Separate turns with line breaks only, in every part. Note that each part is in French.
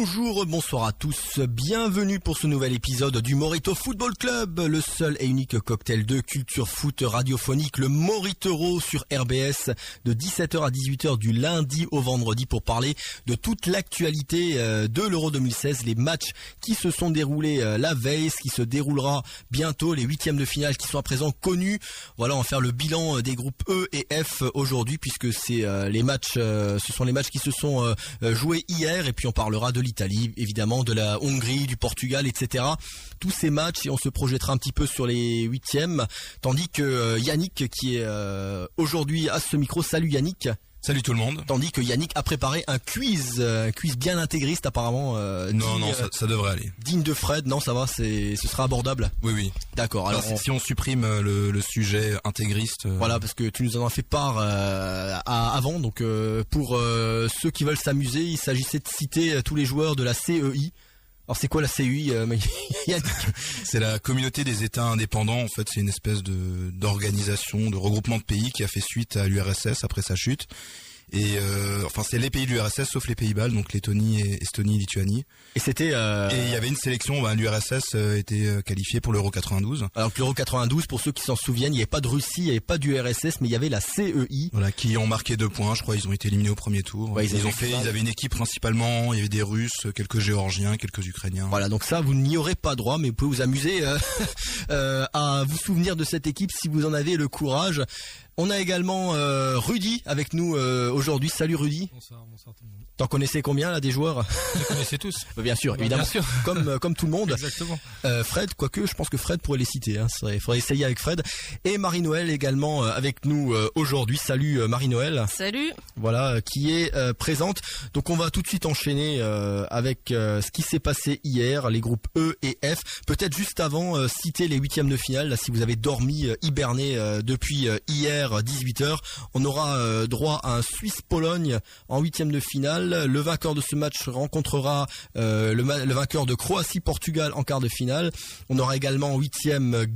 Bonjour, bonsoir à tous, bienvenue pour ce nouvel épisode du Morito Football Club, le seul et unique cocktail de culture foot radiophonique, le Moritero sur RBS de 17h à 18h du lundi au vendredi pour parler de toute l'actualité de l'Euro 2016, les matchs qui se sont déroulés la veille, ce qui se déroulera bientôt, les huitièmes de finale qui sont à présent connus. Voilà, on va faire le bilan des groupes E et F aujourd'hui puisque c'est les matchs, ce sont les matchs qui se sont joués hier et puis on parlera de l'Italie, évidemment, de la Hongrie, du Portugal, etc. Tous ces matchs et on se projettera un petit peu sur les huitièmes, tandis que Yannick qui est aujourd'hui à ce micro, salut Yannick.
Salut tout le monde.
Tandis que Yannick a préparé un quiz bien intégriste apparemment.
Non, ça devrait aller.
Digne de Fred, non ça va, ce sera abordable.
Oui.
D'accord. Alors
si on supprime le sujet intégriste.
Voilà, parce que tu nous en as fait part avant. Donc pour ceux qui veulent s'amuser, il s'agissait de citer tous les joueurs de la CEI. Alors c'est quoi la CEI
C'est la communauté des États indépendants. En fait, c'est une espèce d'organisation, de regroupement de pays qui a fait suite à l'URSS après sa chute. Et enfin, c'est les pays de l'URSS sauf les Pays-Bas, donc Lettonie, Estonie, Lituanie.
Et c'était
et il y avait une sélection. L'URSS était qualifiée pour l'Euro 92.
Alors que l'Euro 92, pour ceux qui s'en souviennent, il n'y avait pas de Russie, il n'y avait pas d'URSS, mais il y avait la CEI.
Voilà, qui ont marqué 2 points. Je crois ils ont été éliminés au premier tour.
Ouais,
ils avaient une équipe principalement. Il y avait des Russes, quelques Géorgiens, quelques Ukrainiens.
Voilà, donc ça vous n'y aurez pas droit, mais vous pouvez vous amuser à vous souvenir de cette équipe si vous en avez le courage. On a également Rudy avec nous aujourd'hui. Salut Rudy.
Bonsoir tout le monde.
T'en connaissais combien là des joueurs?
Je les connaissais tous.
Bien sûr, évidemment.
Bien sûr.
Comme tout le monde.
Exactement.
Fred, quoique je pense que Fred pourrait les citer. Il faudrait essayer avec Fred. Et Marie-Noël également avec nous aujourd'hui. Salut Marie-Noël.
Salut.
Voilà, qui est présente. Donc on va tout de suite enchaîner avec ce qui s'est passé hier, les groupes E et F. Peut-être juste avant citer les huitièmes de finale. Là, si vous avez dormi, hiberné depuis hier 18h, on aura droit à un Suisse-Pologne en huitièmes de finale. Le vainqueur de ce match rencontrera le vainqueur de Croatie-Portugal en quart de finale. On aura également en huitième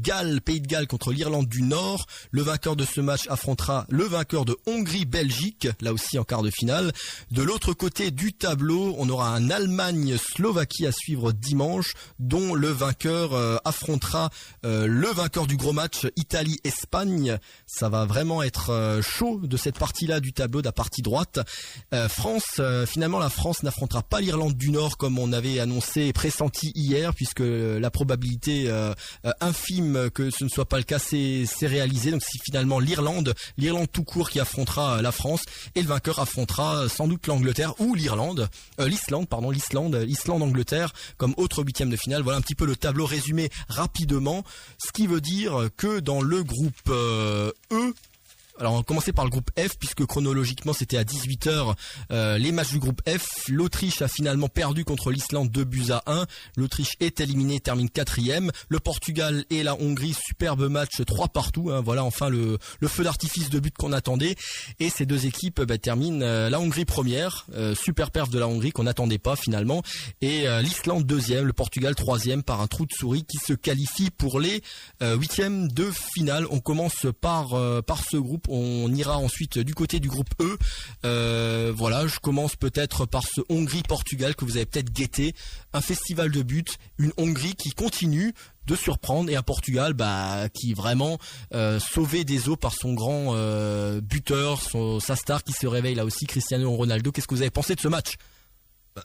Pays de Galles contre l'Irlande du Nord. Le vainqueur de ce match affrontera le vainqueur de Hongrie-Belgique, là aussi en quart de finale. De l'autre côté du tableau, on aura un Allemagne-Slovaquie à suivre dimanche, dont le vainqueur affrontera le vainqueur du gros match Italie-Espagne. Ça va vraiment être chaud de cette partie-là du tableau, de la partie droite. Finalement la France n'affrontera pas l'Irlande du Nord comme on avait annoncé et pressenti hier, puisque la probabilité infime que ce ne soit pas le cas s'est réalisée. Donc c'est finalement l'Irlande tout court qui affrontera la France, et le vainqueur affrontera sans doute l'Angleterre ou l'Islande-Angleterre comme autre huitième de finale. Voilà un petit peu le tableau résumé rapidement, ce qui veut dire que dans le groupe E, alors on va commencer par le groupe F puisque chronologiquement c'était à 18h les matchs du groupe F. L'Autriche a finalement perdu contre l'Islande 2-1. L'Autriche est éliminée, termine 4e. Le Portugal et la Hongrie, superbe match 3-3. Voilà enfin le feu d'artifice de but qu'on attendait. Et ces deux équipes terminent la Hongrie première, super perf de la Hongrie qu'on n'attendait pas finalement. Et l'Islande deuxième, le Portugal troisième par un trou de souris qui se qualifie pour les huitièmes de finale. On commence par ce groupe. On ira ensuite du côté du groupe E. Voilà, je commence peut-être par ce Hongrie-Portugal que vous avez peut-être guetté. Un festival de buts, une Hongrie qui continue de surprendre et un Portugal qui vraiment sauvé des eaux par son grand buteur, sa star qui se réveille là aussi, Cristiano Ronaldo. Qu'est-ce que vous avez pensé de ce match?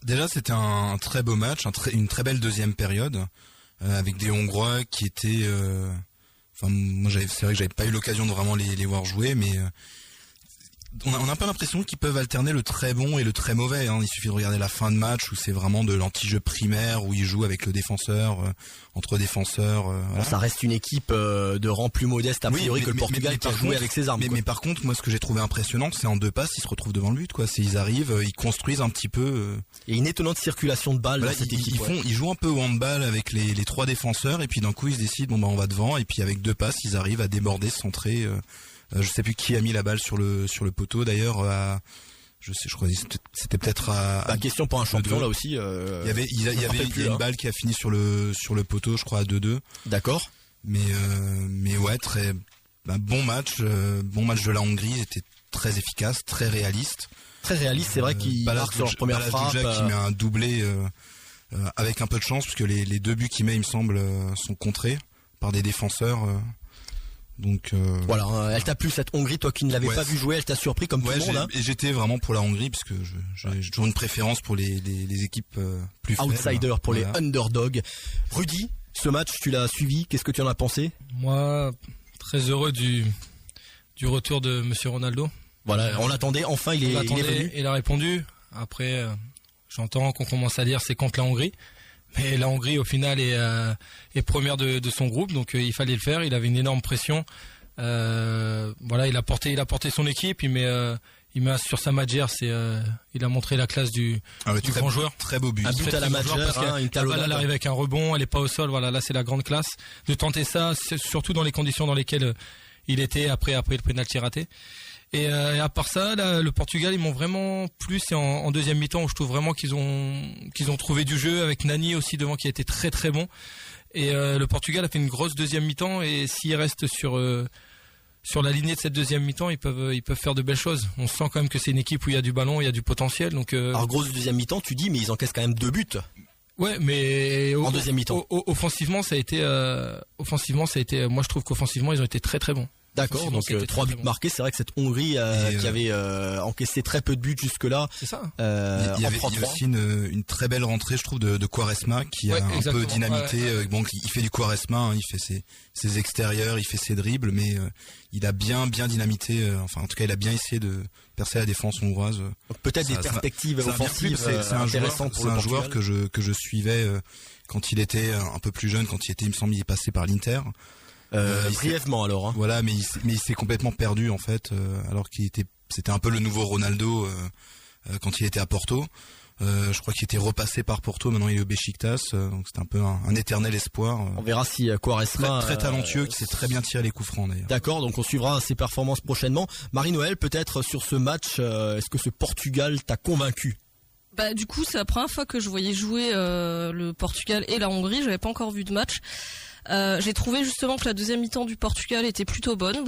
Déjà, c'était un très beau match, une très belle deuxième période avec des Hongrois qui étaient... moi, c'est vrai que j'avais pas eu l'occasion de vraiment les voir jouer, mais on a un peu l'impression qu'ils peuvent alterner le très bon et le très mauvais. Il suffit de regarder la fin de match où c'est vraiment de l'anti-jeu primaire, où ils jouent avec le défenseur, entre défenseurs. Voilà.
Ça reste une équipe de rang plus modeste a priori que le Portugal qui a joué avec ses armes.
Mais par contre, moi, ce que j'ai trouvé impressionnant, c'est en 2 passes, ils se retrouvent devant le but. Ils arrivent, ils construisent un petit peu.
Et une étonnante circulation de balles dans cette équipe.
Ils jouent un peu au handball avec les 3 défenseurs, et puis d'un coup, ils se décident, on va devant, et puis avec 2 passes, ils arrivent à déborder, centrer. Je sais plus qui a mis la balle sur le poteau d'ailleurs. Je crois que c'était peut-être à
question pour un champion là aussi.
Il y avait une balle qui a fini sur le poteau, je crois à 2-2.
D'accord.
Mais ouais, très bon match de la Hongrie. C'était très efficace, très réaliste.
Très réaliste, c'est vrai qu'il marque sur leur première frappe.
Qui met un doublé avec un peu de chance, puisque les 2 buts qu'il met, il me semble, sont contrés par des défenseurs. Donc
voilà, elle t'a plu cette Hongrie, toi qui ne l'avais pas vu jouer, elle t'a surpris comme tout le monde.
Et j'étais vraiment pour la Hongrie, parce que j'ai toujours une préférence pour les équipes plus faibles.
Outsider, pour les underdogs. Rudy, ce match, tu l'as suivi, qu'est-ce que tu en as pensé?
Moi, très heureux du retour de Monsieur Ronaldo.
Voilà, on l'attendait, enfin il est venu.
Il a répondu. Après, j'entends qu'on commence à dire c'est contre la Hongrie. Mais la Hongrie, au final, est première de son groupe, donc il fallait le faire. Il avait une énorme pression. Voilà, il a porté son équipe. Il met sur sa Madjer, il a montré la classe du grand joueur.
Très beau but.
Un but à la Madjer,
la balle elle arrive avec un rebond, elle est pas au sol. Voilà, là c'est la grande classe de tenter ça, surtout dans les conditions dans lesquelles il était après le penalty raté. Et à part ça, là, le Portugal, ils m'ont vraiment plu. C'est en deuxième mi-temps où je trouve vraiment qu'ils ont trouvé du jeu, avec Nani aussi devant qui a été très très bon. Et le Portugal a fait une grosse deuxième mi-temps, et s'ils restent sur la lignée de cette deuxième mi-temps, ils peuvent faire de belles choses. On sent quand même que c'est une équipe où il y a du ballon, il y a du potentiel. Donc
alors grosse deuxième mi-temps, tu dis, mais ils encaissent quand même 2 buts.
Ouais, mais
en deuxième mi-temps.
Offensivement, ça a été moi je trouve qu'offensivement ils ont été très très bons.
D'accord, donc 3 buts marqués, c'est vrai que cette Hongrie qui avait encaissé très peu de buts jusque-là.
C'est ça.
Il y avait aussi une très belle rentrée, je trouve, de Quaresma qui a un peu dynamité. Bon, il fait du Quaresma, hein, il fait ses extérieurs, il fait ses dribbles, mais il a bien dynamité. Enfin, en tout cas, il a bien essayé de percer la défense hongroise.
Donc peut-être des perspectives offensives intéressantes pour le Portugal.
C'est un joueur que je suivais quand il était un peu plus jeune, quand il me semble, il est passé par l'Inter.
Brièvement alors. Hein.
Voilà, mais il s'est complètement perdu en fait, alors c'était un peu le nouveau Ronaldo quand il était à Porto. Je crois qu'il était repassé par Porto, maintenant il est au Beşiktaş, donc c'est un peu un éternel espoir.
On verra si Quaresma
très talentueux, qui sait très bien tirer les coups francs d'ailleurs.
D'accord, donc on suivra ses performances prochainement. Marie-Noël, peut-être sur ce match, est-ce que ce Portugal t'a convaincu?
Bah du coup c'est la première fois que je voyais jouer le Portugal et la Hongrie, j'avais pas encore vu de match. J'ai trouvé justement que la deuxième mi-temps du Portugal était plutôt bonne.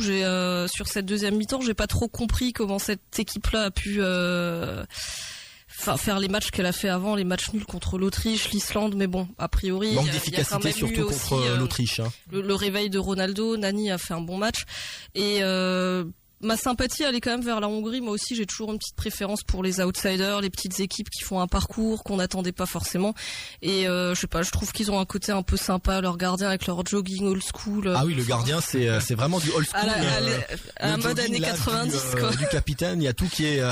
Sur cette deuxième mi-temps, j'ai pas trop compris comment cette équipe-là a pu faire les matchs qu'elle a fait avant, les matchs nuls contre l'Autriche, l'Islande, mais bon, a priori
manque d'efficacité surtout contre l'Autriche. Hein.
Le réveil de Ronaldo, Nani a fait un bon match et ma sympathie elle est quand même vers la Hongrie. Moi aussi j'ai toujours une petite préférence pour les outsiders, les petites équipes qui font un parcours qu'on n'attendait pas forcément. Et je sais pas, je trouve qu'ils ont un côté un peu sympa, leur gardien avec leur jogging old school.
Ah oui, le gardien c'est vraiment du old school.
À mode années 90 quoi.
Du capitaine, il y a tout qui est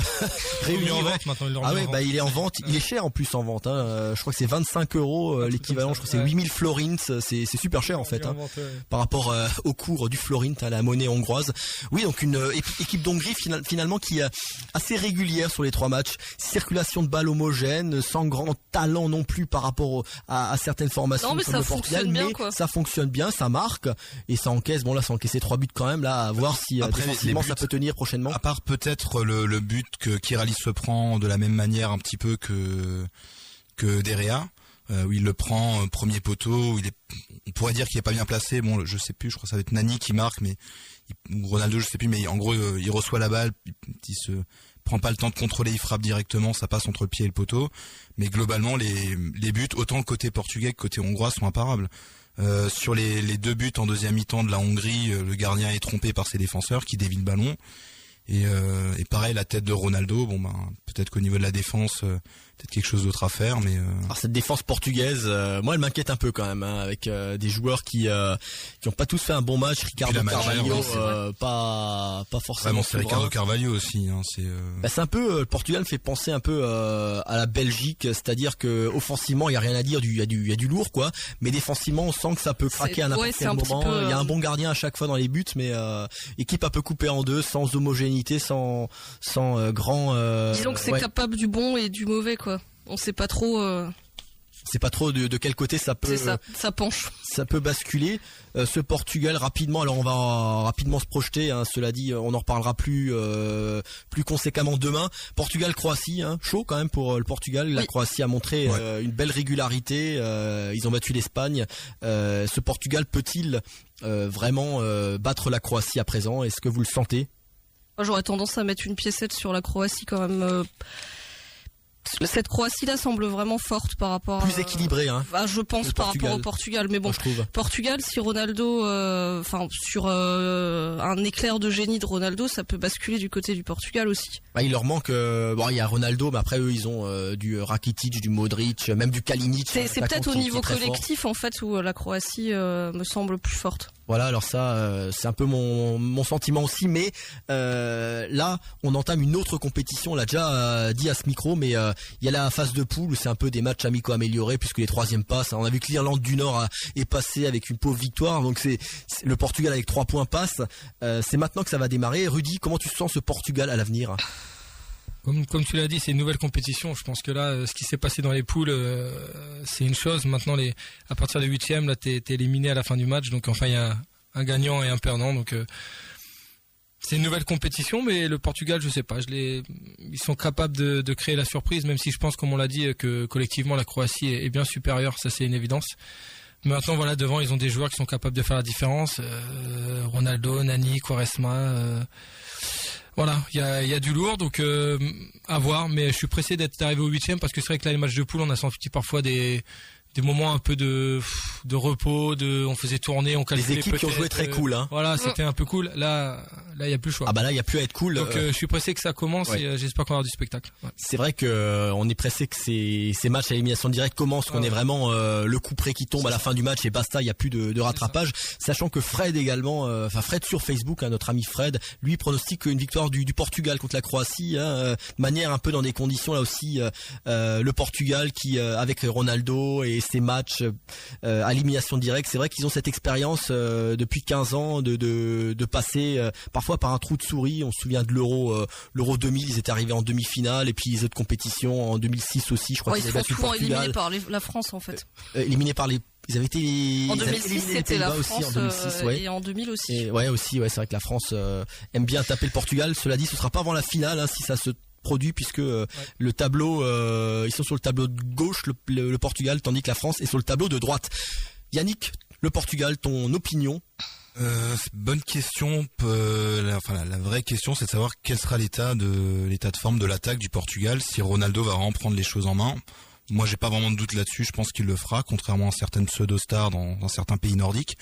réuni en vente maintenant. Ah oui, bah il est en vente, il est cher en plus en vente. Hein. Je crois que c'est 25 € l'équivalent. Je crois que c'est 8000 florins. C'est super cher en fait hein, par rapport au cours du florint, à la monnaie hongroise. Oui, donc une équipe d'Hongrie finalement qui est assez régulière sur les 3 matchs, circulation de balles homogène, sans grand talent non plus par rapport à certaines formations comme le Portugal, mais ça fonctionne bien, ça marque et ça encaisse. Bon là, ça encaissé 3 buts quand même là, à voir si défensivement ça peut tenir prochainement.
À part peut-être le but que Kiraly se prend de la même manière un petit peu que Derea. Où il le prend premier poteau, on pourrait dire qu'il est pas bien placé. Bon, je sais plus, je crois que ça va être Nani qui marque, mais Ronaldo, je sais plus, mais en gros, il reçoit la balle, il se prend pas le temps de contrôler, il frappe directement, ça passe entre le pied et le poteau. Mais globalement, les buts, autant côté portugais que côté hongrois, sont imparables. Sur les 2 buts en deuxième mi-temps de la Hongrie, le gardien est trompé par ses défenseurs qui dévient le ballon. Et pareil, la tête de Ronaldo, bon ben peut-être qu'au niveau de la défense, peut-être quelque chose d'autre à faire, mais
alors cette défense portugaise, moi elle m'inquiète un peu quand même, hein, avec des joueurs qui ont pas tous fait un bon match. Ricardo Carvalho, pas forcément.
Vraiment, c'est Ricardo Carvalho aussi. Hein,
c'est un peu le Portugal me fait penser un peu à la Belgique, c'est-à-dire que offensivement il y a rien à dire, il y a du lourd quoi, mais défensivement on sent que ça peut craquer à n'importe quel moment. Il y a un bon gardien à chaque fois dans les buts, mais équipe un peu coupée en deux, sans homogénéité, sans grand.
Disons que c'est capable du bon et du mauvais quoi. On sait pas trop.
C'est pas trop de quel côté ça peut.
Ça penche.
Ça peut basculer. Ce Portugal rapidement. Alors on va rapidement se projeter. Hein, cela dit, on en reparlera plus conséquemment demain. Portugal-Croatie, hein, chaud quand même pour le Portugal. La Croatie a montré une belle régularité. Ils ont battu l'Espagne. Ce Portugal peut-il vraiment battre la Croatie à présent? Est-ce que vous le sentez?
J'aurais tendance à mettre une piécette sur la Croatie quand même. Cette Croatie-là semble vraiment forte par rapport
plus équilibrée, hein.
Je pense par rapport au Portugal, mais bon, Portugal, si Ronaldo, sur un éclair de génie de Ronaldo, ça peut basculer du côté du Portugal aussi.
Il leur manque, il y a Ronaldo, mais après eux ils ont du Rakitic, du Modric, même du Kalinic.
C'est peut-être au niveau collectif en fait où la Croatie me semble plus forte.
Voilà, alors ça, c'est un peu mon sentiment aussi, mais là, on entame une autre compétition. On l'a déjà dit à ce micro, mais il y a la phase de poule où c'est un peu des matchs amicaux améliorés puisque les troisièmes passent. On a vu que l'Irlande du Nord est passée avec une pauvre victoire, donc c'est le Portugal avec 3 points passe. C'est maintenant que ça va démarrer. Rudy, comment tu sens ce Portugal à l'avenir ?
Comme tu l'as dit, c'est une nouvelle compétition. Je pense que là, ce qui s'est passé dans les poules, c'est une chose. Maintenant, à partir des 8e, là, t'es éliminé à la fin du match. Donc, enfin, il y a un gagnant et un perdant. Donc, c'est une nouvelle compétition, mais le Portugal, je sais pas. Ils sont capables de créer la surprise, même si je pense, comme on l'a dit, que collectivement, la Croatie est bien supérieure. Ça, c'est une évidence. Mais maintenant, voilà, devant, ils ont des joueurs qui sont capables de faire la différence. Ronaldo, Nani, Quaresma. Voilà, il y a du lourd, donc à voir, mais je suis pressé d'être arrivé au 8e parce que c'est vrai que là les matchs de poule on a senti parfois des moments un peu de repos, on faisait tourner, on calculait.
Les équipes qui ont joué très cool, hein.
Voilà, c'était un peu cool. Là il y a plus le choix.
Ah bah là il y a plus à être cool.
Donc je suis pressé que ça commence et j'espère qu'on aura du spectacle. Ouais.
C'est vrai que on est pressé que ces matchs à élimination directe commencent, qu'on ait vraiment le coup près qui tombe à la fin du match et basta, il y a plus de rattrapage. Sachant que Fred également, Fred sur Facebook, notre ami Fred, lui pronostique une victoire du Portugal contre la Croatie, de manière un peu dans des conditions là aussi le Portugal qui avec Ronaldo et ses matchs à élimination directe, c'est vrai qu'ils ont cette expérience depuis 15 ans de passer parfois par un trou de souris. On se souvient de l'Euro 2000, ils étaient arrivés en demi-finale, et puis les autres compétitions en 2006 aussi, je crois qu'ils avaient battu le Portugal.
Éliminés par la France en fait.
Éliminés par ils avaient été
en 2006 c'était la France
aussi, en 2006,
et en 2000 aussi.
Et c'est vrai que la France aime bien taper le Portugal. Cela dit, ce sera pas avant la finale si ça se produit, puisque le tableau, ils sont sur le tableau de gauche, le Portugal, tandis que la France est sur le tableau de droite. Yannick, le Portugal, ton opinion?
Bonne question. La vraie question, c'est de savoir quel sera l'état de forme de l'attaque du Portugal, si Ronaldo va vraiment prendre les choses en main. Moi, j'ai pas vraiment de doute là-dessus. Je pense qu'il le fera, contrairement à certaines pseudo-stars dans certains pays nordiques.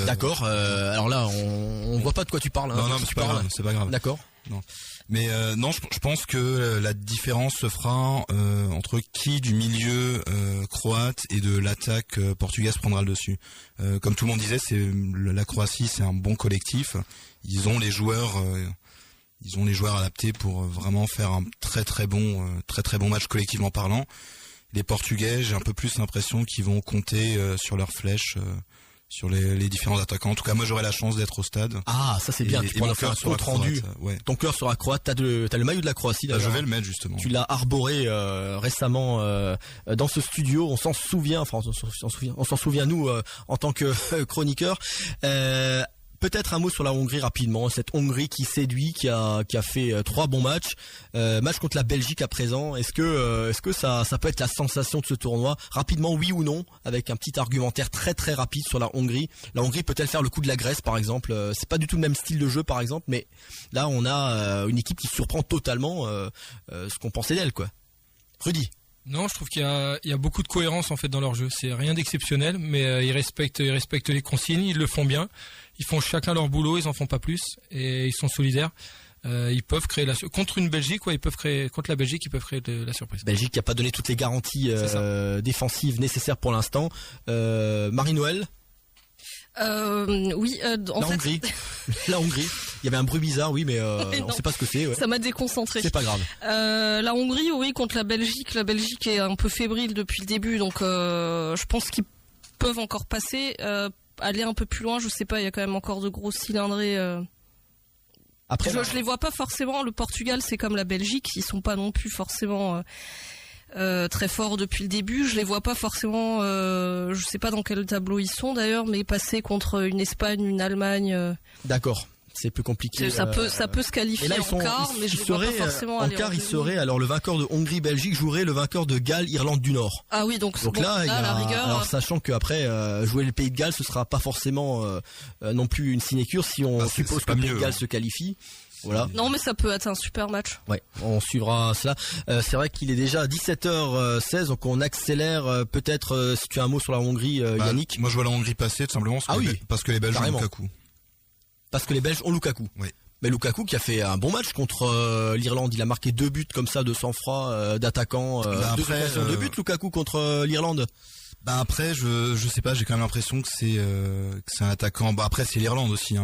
D'accord. Alors là, on voit pas de quoi tu parles.
Non, mais c'est pas grave.
D'accord.
Non. Mais non, je pense que la différence se fera entre qui du milieu croate et de l'attaque portugaise prendra le dessus. Comme tout le monde disait, la Croatie, c'est un bon collectif. Ils ont les joueurs adaptés pour vraiment faire un très très bon match collectivement parlant. Les Portugais, j'ai un peu plus l'impression qu'ils vont compter sur leurs flèches. Sur les différents attaquants. En tout cas, moi, j'aurai la chance d'être au stade.
Ah, ça c'est bien. Tu pourras faire un compte rendu.
Ouais.
Ton cœur sera croate. T'as le maillot de la Croatie.
Je vais le mettre justement.
Tu l'as arboré récemment dans ce studio. On s'en souvient. Enfin, on s'en souvient nous en tant que chroniqueur. Peut-être un mot sur la Hongrie rapidement. Cette Hongrie qui séduit, qui a fait 3 bons matchs. Match contre la Belgique à présent. Est-ce que ça peut être la sensation de ce tournoi? Rapidement, oui ou non, avec un petit argumentaire très très rapide sur la Hongrie. La Hongrie peut-elle faire le coup de la Grèce par exemple? C'est pas du tout le même style de jeu par exemple, mais là on a une équipe qui surprend totalement ce qu'on pensait d'elle, quoi. Rudy?
Non, je trouve qu'il y a beaucoup de cohérence en fait dans leur jeu. C'est rien d'exceptionnel, mais ils respectent les consignes, ils le font bien. Ils font chacun leur boulot, ils en font pas plus et ils sont solidaires. Ils peuvent créer contre une Belgique, ils peuvent créer contre la Belgique, ils peuvent créer la surprise.
Belgique qui a pas donné toutes les garanties défensives nécessaires pour l'instant. Marie-Noël?
Oui,
Hongrie. La Hongrie. Il y avait un bruit bizarre, oui, mais on sait pas ce que c'est. Ouais.
Ça m'a déconcentré.
C'est pas grave.
La Hongrie, oui, contre la Belgique. La Belgique est un peu fébrile depuis le début, donc je pense qu'ils peuvent encore passer, aller un peu plus loin. Je sais pas, il y a quand même encore de gros cylindrés. Après, je les vois pas forcément. Le Portugal, c'est comme la Belgique, ils sont pas non plus forcément très forts depuis le début. Je les vois pas forcément. Je sais pas dans quel tableau ils sont d'ailleurs, mais passer contre une Espagne, une Allemagne.
D'accord. C'est plus compliqué.
Ça peut se qualifier
là,
en quart, mais je les vois pas forcément aller
en quart. Il serait alors le vainqueur de Hongrie-Belgique jouerait le vainqueur de Galles-Irlande du Nord.
Ah oui, donc bon,
là,
à la rigueur.
Alors sachant qu'après jouer le Pays de Galles, ce sera pas forcément non plus une sinécure si on suppose que le Pays de Galles se qualifie. Voilà.
Non, mais ça peut être un super match.
Ouais, on suivra cela. C'est vrai qu'il est déjà 17h16, donc on accélère. Peut-être si tu as un mot sur la Hongrie, Yannick.
Moi, je vois la Hongrie passer tout simplement parce que les Belges ont Lukaku.
Parce que les Belges ont Lukaku.
Oui.
Mais Lukaku qui a fait un bon match contre l'Irlande, il a marqué 2 buts comme ça de sang-froid d'attaquant, 2 occasions de buts Lukaku contre l'Irlande.
Bah après je sais pas, j'ai quand même l'impression que c'est un attaquant. Bah après c'est l'Irlande aussi hein,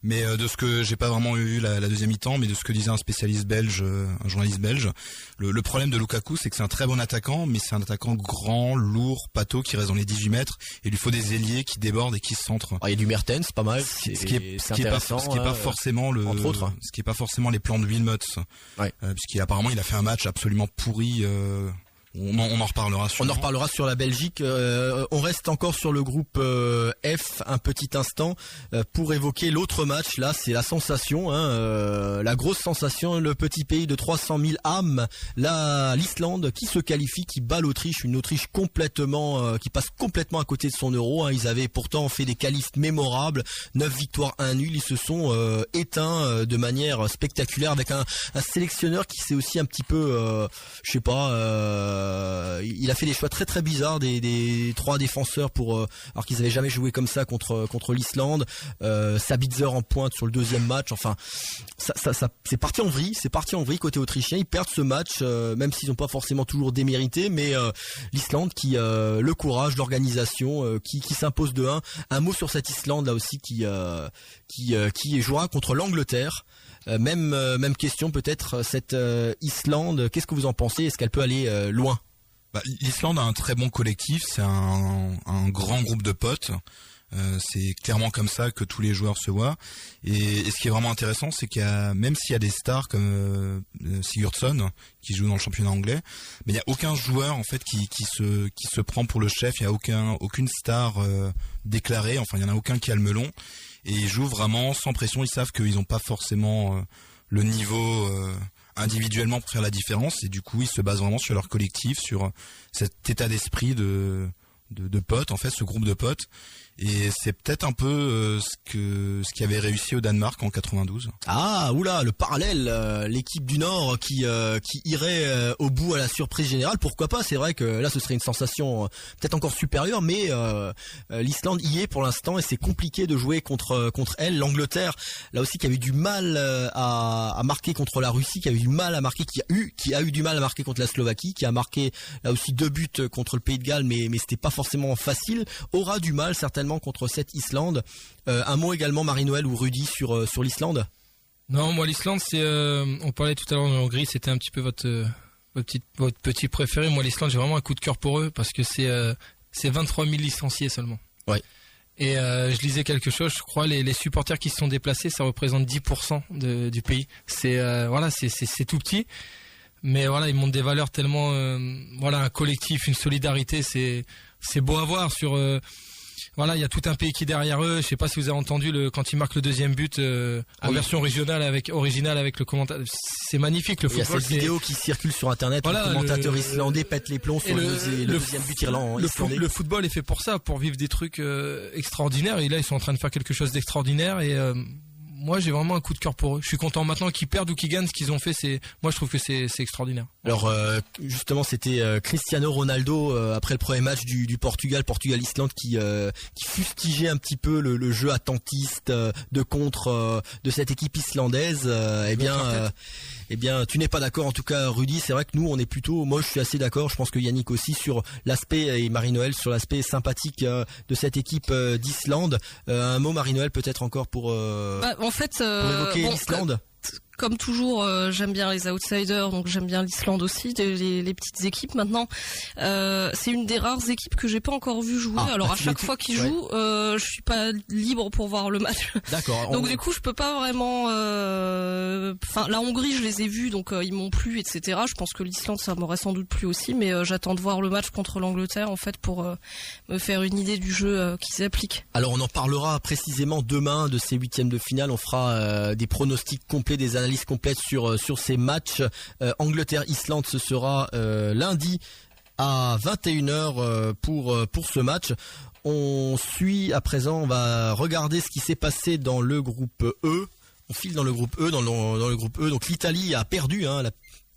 mais de ce que j'ai pas vraiment eu la deuxième mi-temps, mais de ce que disait un spécialiste belge, un journaliste belge, le problème de Lukaku c'est que c'est un très bon attaquant, mais c'est un attaquant grand, lourd, pâteau qui reste dans les 18 mètres et il lui faut des ailiers qui débordent et qui se centrent.
Il y a du Mertens, pas mal.
Ce qui est pas forcément
entre autres.
Ce qui est pas forcément les plans de Wilmots.
Ouais.
Puisqu'apparemment il a fait un match absolument pourri. On en reparlera sûrement.
On en reparlera sur la Belgique. On reste encore sur le groupe F un petit instant pour évoquer l'autre match. Là, c'est la sensation, la grosse sensation, le petit pays de 300 000 âmes. Là, l'Islande qui se qualifie, qui bat l'Autriche, une Autriche complètement, qui passe complètement à côté de son euro. Ils avaient pourtant fait des qualifs mémorables, 9 victoires, 1 nul. Ils se sont éteints de manière spectaculaire avec un sélectionneur qui s'est aussi un petit peu, je sais pas. Il a fait des choix très très bizarres des 3 défenseurs alors qu'ils avaient jamais joué comme ça contre l'Islande. Sabitzer en pointe sur le deuxième match. Enfin, ça c'est parti en vrille côté autrichien. Ils perdent ce match même s'ils n'ont pas forcément toujours démérité, mais l'Islande qui le courage, l'organisation qui s'impose de 1. Un mot sur cette Islande là aussi qui jouera contre l'Angleterre. Même question peut-être cette Islande. Qu'est-ce que vous en pensez? Est-ce qu'elle peut aller loin?
L'Islande a un très bon collectif. C'est un grand groupe de potes. C'est clairement comme ça que tous les joueurs se voient. Et ce qui est vraiment intéressant, c'est même s'il y a des stars comme Sigurdsson qui joue dans le championnat anglais, mais il n'y a aucun joueur en fait qui se prend pour le chef. Il n'y a aucune star déclarée. Enfin, il y en a aucun qui a le melon. Et ils jouent vraiment sans pression. Ils savent qu'ils n'ont pas forcément le niveau individuellement pour faire la différence. Et du coup, ils se basent vraiment sur leur collectif, sur cet état d'esprit de potes, en fait, ce groupe de potes. Et c'est peut-être un peu ce qui avait réussi au Danemark en 92.
Ah, oula, le parallèle, l'équipe du Nord qui irait au bout à la surprise générale. Pourquoi pas? C'est vrai que là, ce serait une sensation peut-être encore supérieure, mais l'Islande y est pour l'instant et c'est compliqué de jouer contre elle. L'Angleterre, là aussi, qui avait du mal à marquer contre la Russie, qui avait du mal à marquer, qui a eu du mal à marquer contre la Slovaquie, qui a marqué là aussi 2 buts contre le Pays de Galles, mais c'était pas forcément facile. Aura du mal certainement contre cette Islande. Un mot également, Marie-Noël ou Rudy sur l'Islande?
Non, moi l'Islande, c'est on parlait tout à l'heure de Hongrie, c'était un petit peu votre petit préféré. Moi l'Islande, j'ai vraiment un coup de cœur pour eux parce que c'est 23 000 licenciés seulement.
Ouais.
Et je lisais quelque chose, je crois les supporters qui se sont déplacés, ça représente 10% du pays. C'est c'est tout petit. Mais voilà, ils montrent des valeurs tellement un collectif, une solidarité, c'est beau à voir sur il y a tout un pays qui est derrière eux. Je sais pas si vous avez entendu quand ils marquent le deuxième but en version originale avec le commentateur. C'est magnifique le football.
Il y a cette vidéo qui circule sur internet. Voilà, le commentateur islandais pète les plombs sur le deuxième but islandais.
Le football est fait pour ça, pour vivre des trucs extraordinaires. Et là, ils sont en train de faire quelque chose d'extraordinaire. Et moi, j'ai vraiment un coup de cœur pour eux. Je suis content maintenant qu'ils perdent ou qu'ils gagnent. Ce qu'ils ont fait, moi, je trouve que c'est extraordinaire.
Alors, justement, c'était Cristiano Ronaldo après le premier match du Portugal-Islande qui fustigeait un petit peu le jeu attentiste de contre de cette équipe islandaise. Eh bien, tu n'es pas d'accord en tout cas, Rudy. C'est vrai que nous, on est plutôt. Moi, je suis assez d'accord. Je pense que Yannick aussi sur l'aspect et Marie-Noël sur l'aspect sympathique de cette équipe d'Islande. Un mot, Marie-Noël, peut-être encore pour évoquer l'Islande.
Comme toujours, j'aime bien les outsiders, donc j'aime bien l'Islande aussi, les petites équipes. Maintenant, c'est une des rares équipes que j'ai pas encore vu jouer. Alors à chaque fois qu'ils jouent, je suis pas libre pour voir le match.
D'accord.
Donc du coup, je peux pas vraiment. La Hongrie, je les ai vus, donc ils m'ont plu, etc. Je pense que l'Islande, ça m'aurait sans doute plu aussi, mais j'attends de voir le match contre l'Angleterre en fait pour me faire une idée du jeu qu'ils appliquent.
Alors on en parlera précisément demain de ces 8e de finale. On fera des pronostics complets, des analyses complètes sur ces matchs. Angleterre-Islande, ce sera lundi à 21h pour ce match. On suit à présent, on va regarder ce qui s'est passé dans le groupe E. On file dans le groupe E, dans le groupe E. Donc l'Italie a perdu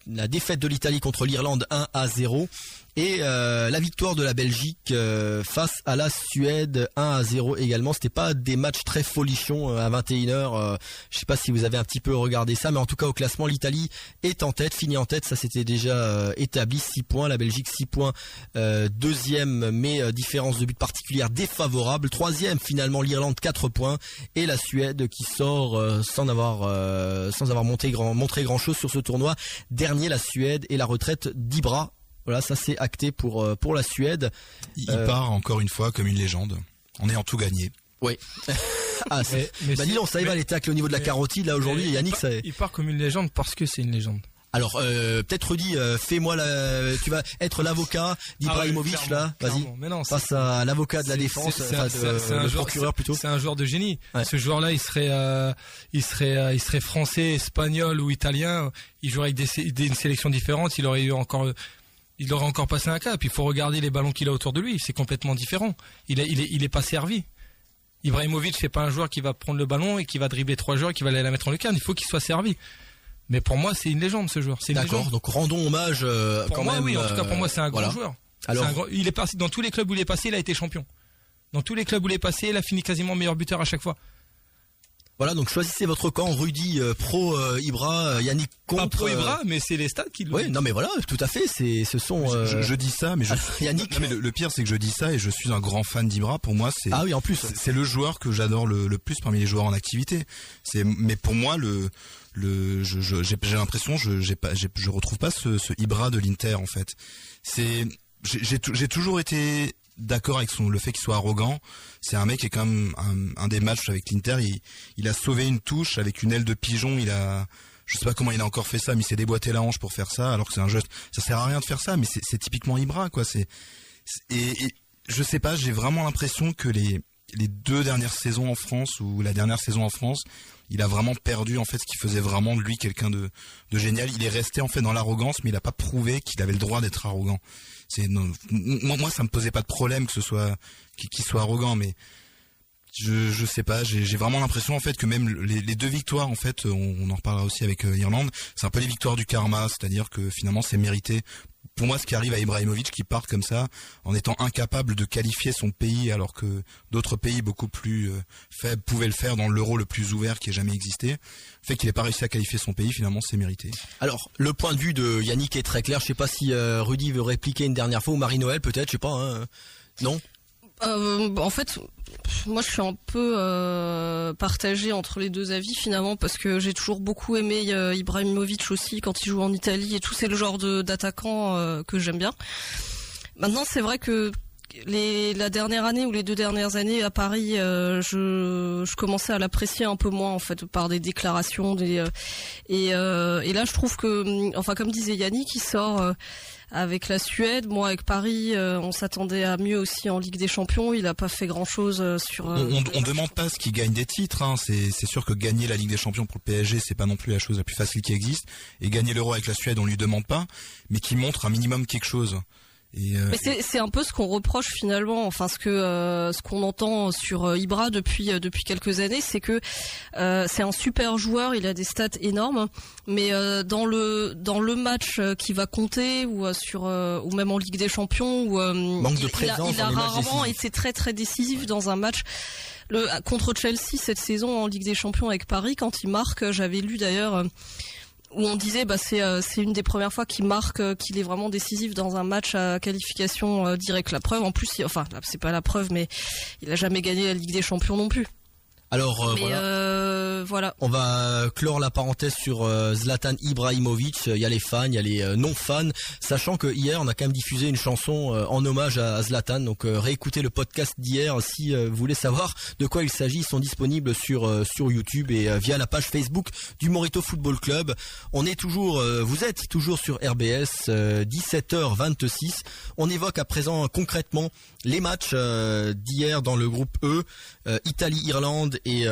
la défaite de l'Italie contre l'Irlande 1-0 et la victoire de la Belgique face à la Suède 1-0 également. C'était pas des matchs très folichons à 21h. Je sais pas si vous avez un petit peu regardé ça, mais en tout cas au classement, l'Italie est en tête, finit en tête, ça c'était déjà établi, 6 points, la Belgique 6 points, deuxième mais différence de but particulière défavorable, troisième finalement l'Irlande 4 points et la Suède qui sort sans avoir montré grand chose sur ce tournoi. Dernier la Suède et la retraite d'Ibra. Voilà, ça c'est acté pour la Suède.
Il part encore une fois comme une légende, en ayant tout gagné.
Oui. Dis donc, ça y va les tacles au niveau de la carotide là aujourd'hui. Yannick,
il part comme une légende parce que c'est une légende.
Alors peut-être Rudy, fais-moi tu vas être l'avocat d'Ibrahimovic là, vas-y. Face à l'avocat de la défense, le procureur plutôt.
C'est un joueur de génie. Ouais. Ce joueur-là, il serait français, espagnol ou italien. Il jouerait avec une sélection différente. Il aurait encore passé un cap. Il faut regarder les ballons qu'il a autour de lui. C'est complètement différent. Il est pas servi. Ibrahimovic, c'est pas un joueur qui va prendre le ballon et qui va dribbler 3 joueurs et qui va aller la mettre en lucarne. Il faut qu'il soit servi. Mais pour moi, c'est une légende ce joueur.
D'accord. Donc rendons hommage
quand même. Oui, en tout cas pour moi, c'est un grand joueur.
Alors,
il est passé dans tous les clubs où il est passé, il a été champion. Dans tous les clubs où il est passé, il a fini quasiment meilleur buteur à chaque fois.
Voilà, donc choisissez votre camp. Rudy pro Ibra, Yannick contre.
Pas pro Ibra, mais c'est les stats qui le.
Oui, non mais voilà, tout à fait.
Je dis ça, mais
Yannick.
Non, mais le pire, c'est que je dis ça et je suis un grand fan d'Ibra. Pour moi, c'est.
Ah oui, en plus.
C'est le joueur que j'adore le plus parmi les joueurs en activité. Mais pour moi, j'ai l'impression, je retrouve pas ce Ibra de l'Inter en fait. J'ai toujours été d'accord avec le fait qu'il soit arrogant. C'est un mec qui est quand même un des matchs avec l'Inter, il a sauvé une touche avec une aile de pigeon. Je sais pas comment il a encore fait ça, mais il s'est déboîté la hanche pour faire ça, alors que c'est un geste. Ça sert à rien de faire ça, mais c'est typiquement Ibra quoi. Et je sais pas, j'ai vraiment l'impression que les 2 dernières saisons en France ou la dernière saison en France, il a vraiment perdu en fait ce qui faisait vraiment de lui quelqu'un de génial. Il est resté en fait dans l'arrogance, mais il a pas prouvé qu'il avait le droit d'être arrogant. Moi ça me posait pas de problème que ce soit qu'il soit arrogant, mais je sais pas, j'ai vraiment l'impression en fait que même les 2 victoires en fait, on en reparlera aussi avec Irlande, c'est un peu les victoires du karma, c'est-à-dire que finalement c'est mérité. Pour moi, ce qui arrive à Ibrahimovic, qui part comme ça, en étant incapable de qualifier son pays, alors que d'autres pays beaucoup plus faibles pouvaient le faire dans l'Euro le plus ouvert qui ait jamais existé, le fait qu'il n'ait pas réussi à qualifier son pays, finalement, c'est mérité.
Alors, le point de vue de Yannick est très clair. Je sais pas si Rudy veut répliquer une dernière fois, ou Marie-Noël peut-être, je sais pas. Hein. Non.
En fait, moi je suis un peu partagée entre les 2 avis finalement, parce que j'ai toujours beaucoup aimé Ibrahimovic aussi quand il joue en Italie et tout, c'est le genre d'attaquant que j'aime bien. Maintenant c'est vrai que la dernière année ou les 2 dernières années à Paris, je commençais à l'apprécier un peu moins en fait par des déclarations, et là je trouve que, enfin comme disait Yannick, il sort avec la Suède. Moi avec Paris, on s'attendait à mieux aussi en Ligue des Champions. Il a pas fait grand chose sur.
On demande pas ce qu'il gagne des titres. Hein. C'est sûr que gagner la Ligue des Champions pour le PSG, c'est pas non plus la chose la plus facile qui existe. Et gagner l'Euro avec la Suède, on lui demande pas, mais qui montre un minimum quelque chose.
Mais c'est un peu ce qu'on reproche finalement, enfin ce qu'on entend sur Ibra depuis quelques années, c'est que c'est un super joueur, il a des stats énormes, mais dans le match qui va compter ou ou même en Ligue des Champions où
manque de présence,
il a rarement été très très décisif dans un match. Contre Chelsea cette saison en Ligue des Champions avec Paris, quand il marque, j'avais lu d'ailleurs où on disait c'est une des premières fois qu'il marque, qu'il est vraiment décisif dans un match à qualification directe. La preuve, en plus, c'est pas la preuve, mais il a jamais gagné la Ligue des Champions non plus.
Alors voilà. On va clore la parenthèse sur Zlatan Ibrahimovic. Il y a les fans, il y a les non-fans, sachant que hier on a quand même diffusé une chanson en hommage à Zlatan. Donc réécoutez le podcast d'hier si vous voulez savoir de quoi il s'agit. Ils sont disponibles sur YouTube et via la page Facebook du Morito Football Club. Vous êtes toujours sur RBS 17h26. On évoque à présent concrètement les matchs d'hier dans le groupe E, Italie-Irlande et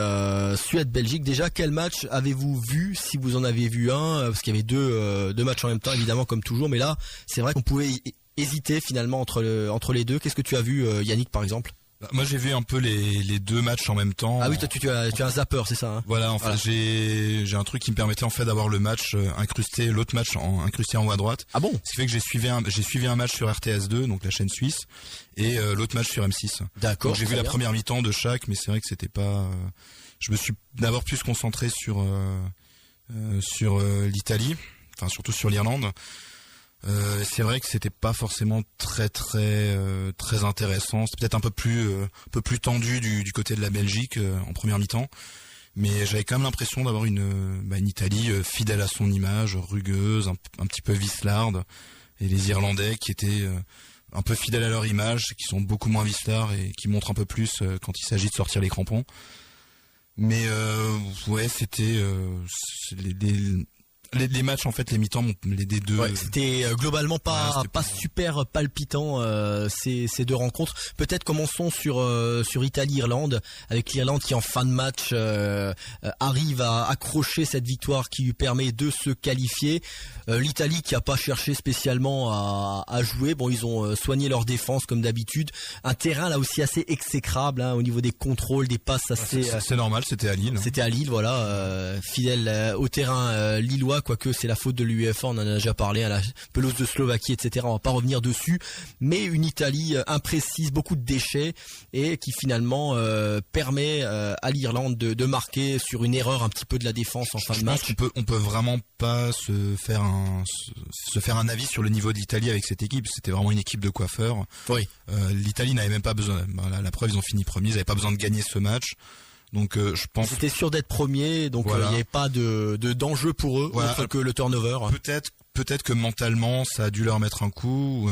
Suède-Belgique. Déjà, quel match avez-vous vu, si vous en avez vu un, parce qu'il y avait deux matchs en même temps évidemment comme toujours, mais là c'est vrai qu'on pouvait hésiter finalement entre les deux. Qu'est-ce que tu as vu, Yannick, par exemple?
Moi j'ai vu un peu les deux matchs en même temps.
Ah oui, toi tu as un zapper, c'est ça, hein.
Voilà, en fait j'ai un truc qui me permettait en fait d'avoir le match incrusté, l'autre match incrusté en haut à droite.
Ah bon?
Ce qui fait que j'ai suivi un match sur RTS2, donc la chaîne suisse, et l'autre match sur M6.
D'accord.
Donc j'ai vu la première mi-temps de chaque, mais c'est vrai que c'était pas. Je me suis d'abord plus concentré sur l'Italie, enfin surtout sur l'Irlande. C'est vrai que c'était pas forcément très intéressant. C'était peut-être un peu plus tendu du côté de la Belgique en première mi-temps, mais j'avais quand même l'impression d'avoir une Italie fidèle à son image, rugueuse, un petit peu vislarde, et les Irlandais qui étaient un peu fidèles à leur image, qui sont beaucoup moins vislards et qui montrent un peu plus quand il s'agit de sortir les crampons. Mais ouais, c'était les matchs en fait, les mi-temps, les deux.
Ouais, c'était globalement pas super palpitant ces deux rencontres. Peut-être commençons sur Italie-Irlande, avec l'Irlande qui en fin de match arrive à accrocher cette victoire qui lui permet de se qualifier. L'Italie qui a pas cherché spécialement à jouer. Bon, ils ont soigné leur défense comme d'habitude. Un terrain là aussi assez exécrable, hein, au niveau des contrôles, des passes assez.
C'est normal, c'était à Lille.
C'était à Lille, voilà, fidèle au terrain lillois. Quoique c'est la faute de l'UEFA, on en a déjà parlé, à la pelouse de Slovaquie, etc. On va pas revenir dessus, mais une Italie imprécise, beaucoup de déchets, et qui finalement permet à l'Irlande de marquer sur une erreur un petit peu de la défense en fin de match.
On peut vraiment pas se faire un avis sur le niveau de l'Italie avec cette équipe. C'était vraiment une équipe de coiffeurs.
Oui.
L'Italie n'avait même pas besoin. La preuve, ils ont fini premiers, ils n'avaient pas besoin de gagner ce match. Donc je pense.
C'était sûr d'être premier, donc il
voilà.
n'y avait pas d'enjeu pour eux,
voilà.
autre que le turnover.
Peut-être que mentalement ça a dû leur mettre un coup.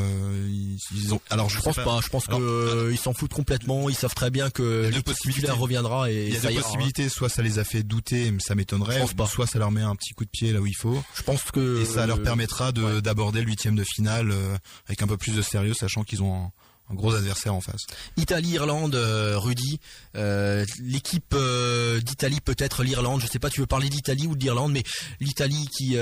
Ils ont. Alors je pense
pas. Je pense que ils s'en foutent complètement. Ils savent très bien que l'équipe titulaire reviendra et
il y a
ça
deux
ira,
possibilités. Soit ça les a fait douter, mais ça m'étonnerait. Soit ça leur met un petit coup de pied là où il faut.
Je pense que
et ça leur permettra d'aborder le 8e de finale avec un peu plus de sérieux, sachant qu'ils ont un gros adversaire en face.
Italie-Irlande, Rudy, l'équipe d'Italie, peut-être l'Irlande, je sais pas, tu veux parler d'Italie ou d'Irlande, mais l'Italie qui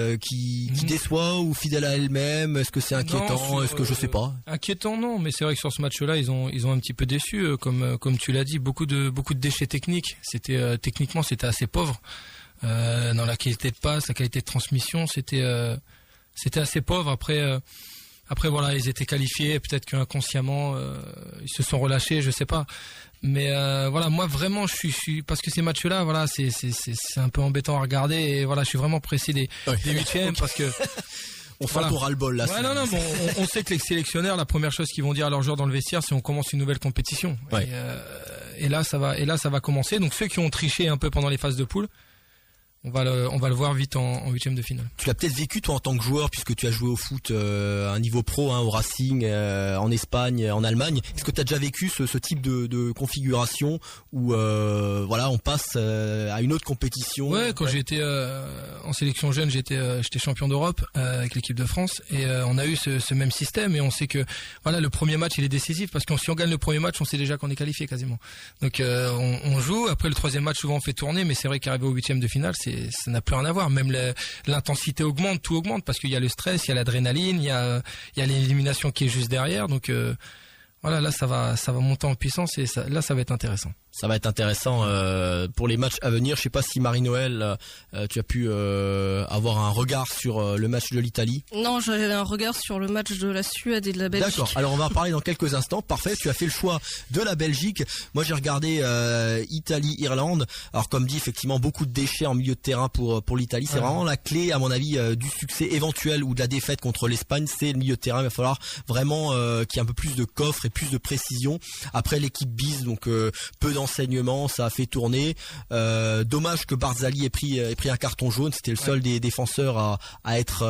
déçoit ou fidèle à elle-même, est-ce que c'est inquiétant, est-ce que je sais pas?
Inquiétant non, mais c'est vrai que sur ce match-là, ils ont un petit peu déçu, comme tu l'as dit, beaucoup de déchets techniques. C'était techniquement c'était assez pauvre. Dans la qualité de passe, la qualité de transmission, c'était assez pauvre. Après voilà, ils étaient qualifiés, peut-être qu'inconsciemment ils se sont relâchés, je sais pas. Mais voilà, moi vraiment je suis parce que ces matchs-là, voilà, c'est un peu embêtant à regarder et voilà, je suis vraiment pressé des huitièmes parce que
on fait un ras-le-bol là.
Ouais, non, bon, on sait que les sélectionneurs, la première chose qu'ils vont dire à leurs joueurs dans le vestiaire, c'est on commence une nouvelle compétition.
Ouais.
Et là ça va commencer. Donc ceux qui ont triché un peu pendant les phases de poule, on va le voir vite en 8e de finale.
Tu l'as peut-être vécu toi en tant que joueur, puisque tu as joué au foot à un niveau pro, hein, au Racing, en Espagne, en Allemagne. Est-ce que tu as déjà vécu ce type de configuration où voilà, on passe à une autre compétition?
Ouais, quand j'ai été en sélection jeune, j'étais champion d'Europe avec l'équipe de France et on a eu ce même système et on sait que voilà, le premier match il est décisif parce que si on gagne le premier match, on sait déjà qu'on est qualifié quasiment. Donc on joue, après le troisième match souvent on fait tourner, mais c'est vrai qu'arriver au 8e de finale, ça n'a plus rien à voir. Même l'intensité augmente, tout augmente parce qu'il y a le stress, il y a l'adrénaline, il y a l'élimination qui est juste derrière. Donc voilà, là ça va monter en puissance et ça va être intéressant.
Ça va être intéressant pour les matchs à venir. Je sais pas si Marie-Noël, tu as pu avoir un regard sur le match de l'Italie.
Non, j'avais un regard sur le match de la Suède et de la Belgique.
D'accord. Alors on va en parler dans quelques instants. Parfait. Tu as fait le choix de la Belgique. Moi j'ai regardé Italie-Irlande. Alors comme dit, effectivement beaucoup de déchets en milieu de terrain pour l'Italie. C'est vraiment la clé à mon avis du succès éventuel ou de la défaite contre l'Espagne. C'est le milieu de terrain. Il va falloir vraiment qu'il y ait un peu plus de coffre et plus de précision. Après l'équipe bis, donc peu d'enseignement, ça a fait tourner. Dommage que Barzali ait pris un carton jaune. C'était le seul des défenseurs à être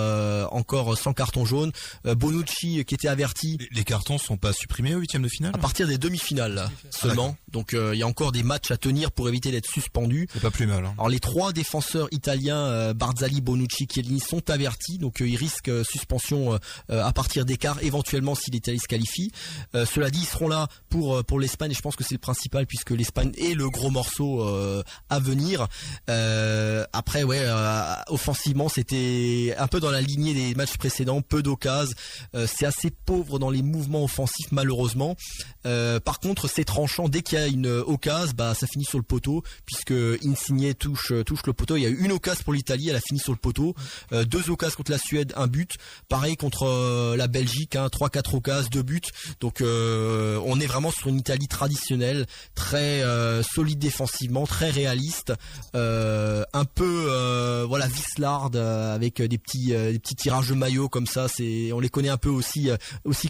encore sans carton jaune. Bonucci qui était averti.
Les cartons sont pas supprimés au 8e de finale?
À partir des demi-finales là, seulement. Donc il y a encore des matchs à tenir pour éviter d'être suspendus.
C'est pas plus mal. Hein.
Alors les trois défenseurs italiens, Barzali, Bonucci, Chiellini, sont avertis. Donc ils risquent suspension à partir d'écart éventuellement si l'Italie se qualifie. Cela dit, ils seront là pour l'Espagne et je pense que c'est le principal puisque l'Espagne est le gros morceau à venir. Après, offensivement, c'était un peu dans la lignée des matchs précédents, peu d'occasions. C'est assez pauvre dans les mouvements offensifs, malheureusement. Par contre, c'est tranchant. Dès qu'il y a une occasion, ça finit sur le poteau, puisque Insigne touche le poteau. Il y a eu une occasion pour l'Italie, elle a fini sur le poteau. 2 occasions contre la Suède, 1 but. Pareil contre la Belgique, 3-4 occasions, 2 buts. Donc on est vraiment sur une Italie traditionnelle, très solide défensivement, très réaliste, un peu vislarde, avec des petits tirages de maillot comme ça. On les connaît un peu aussi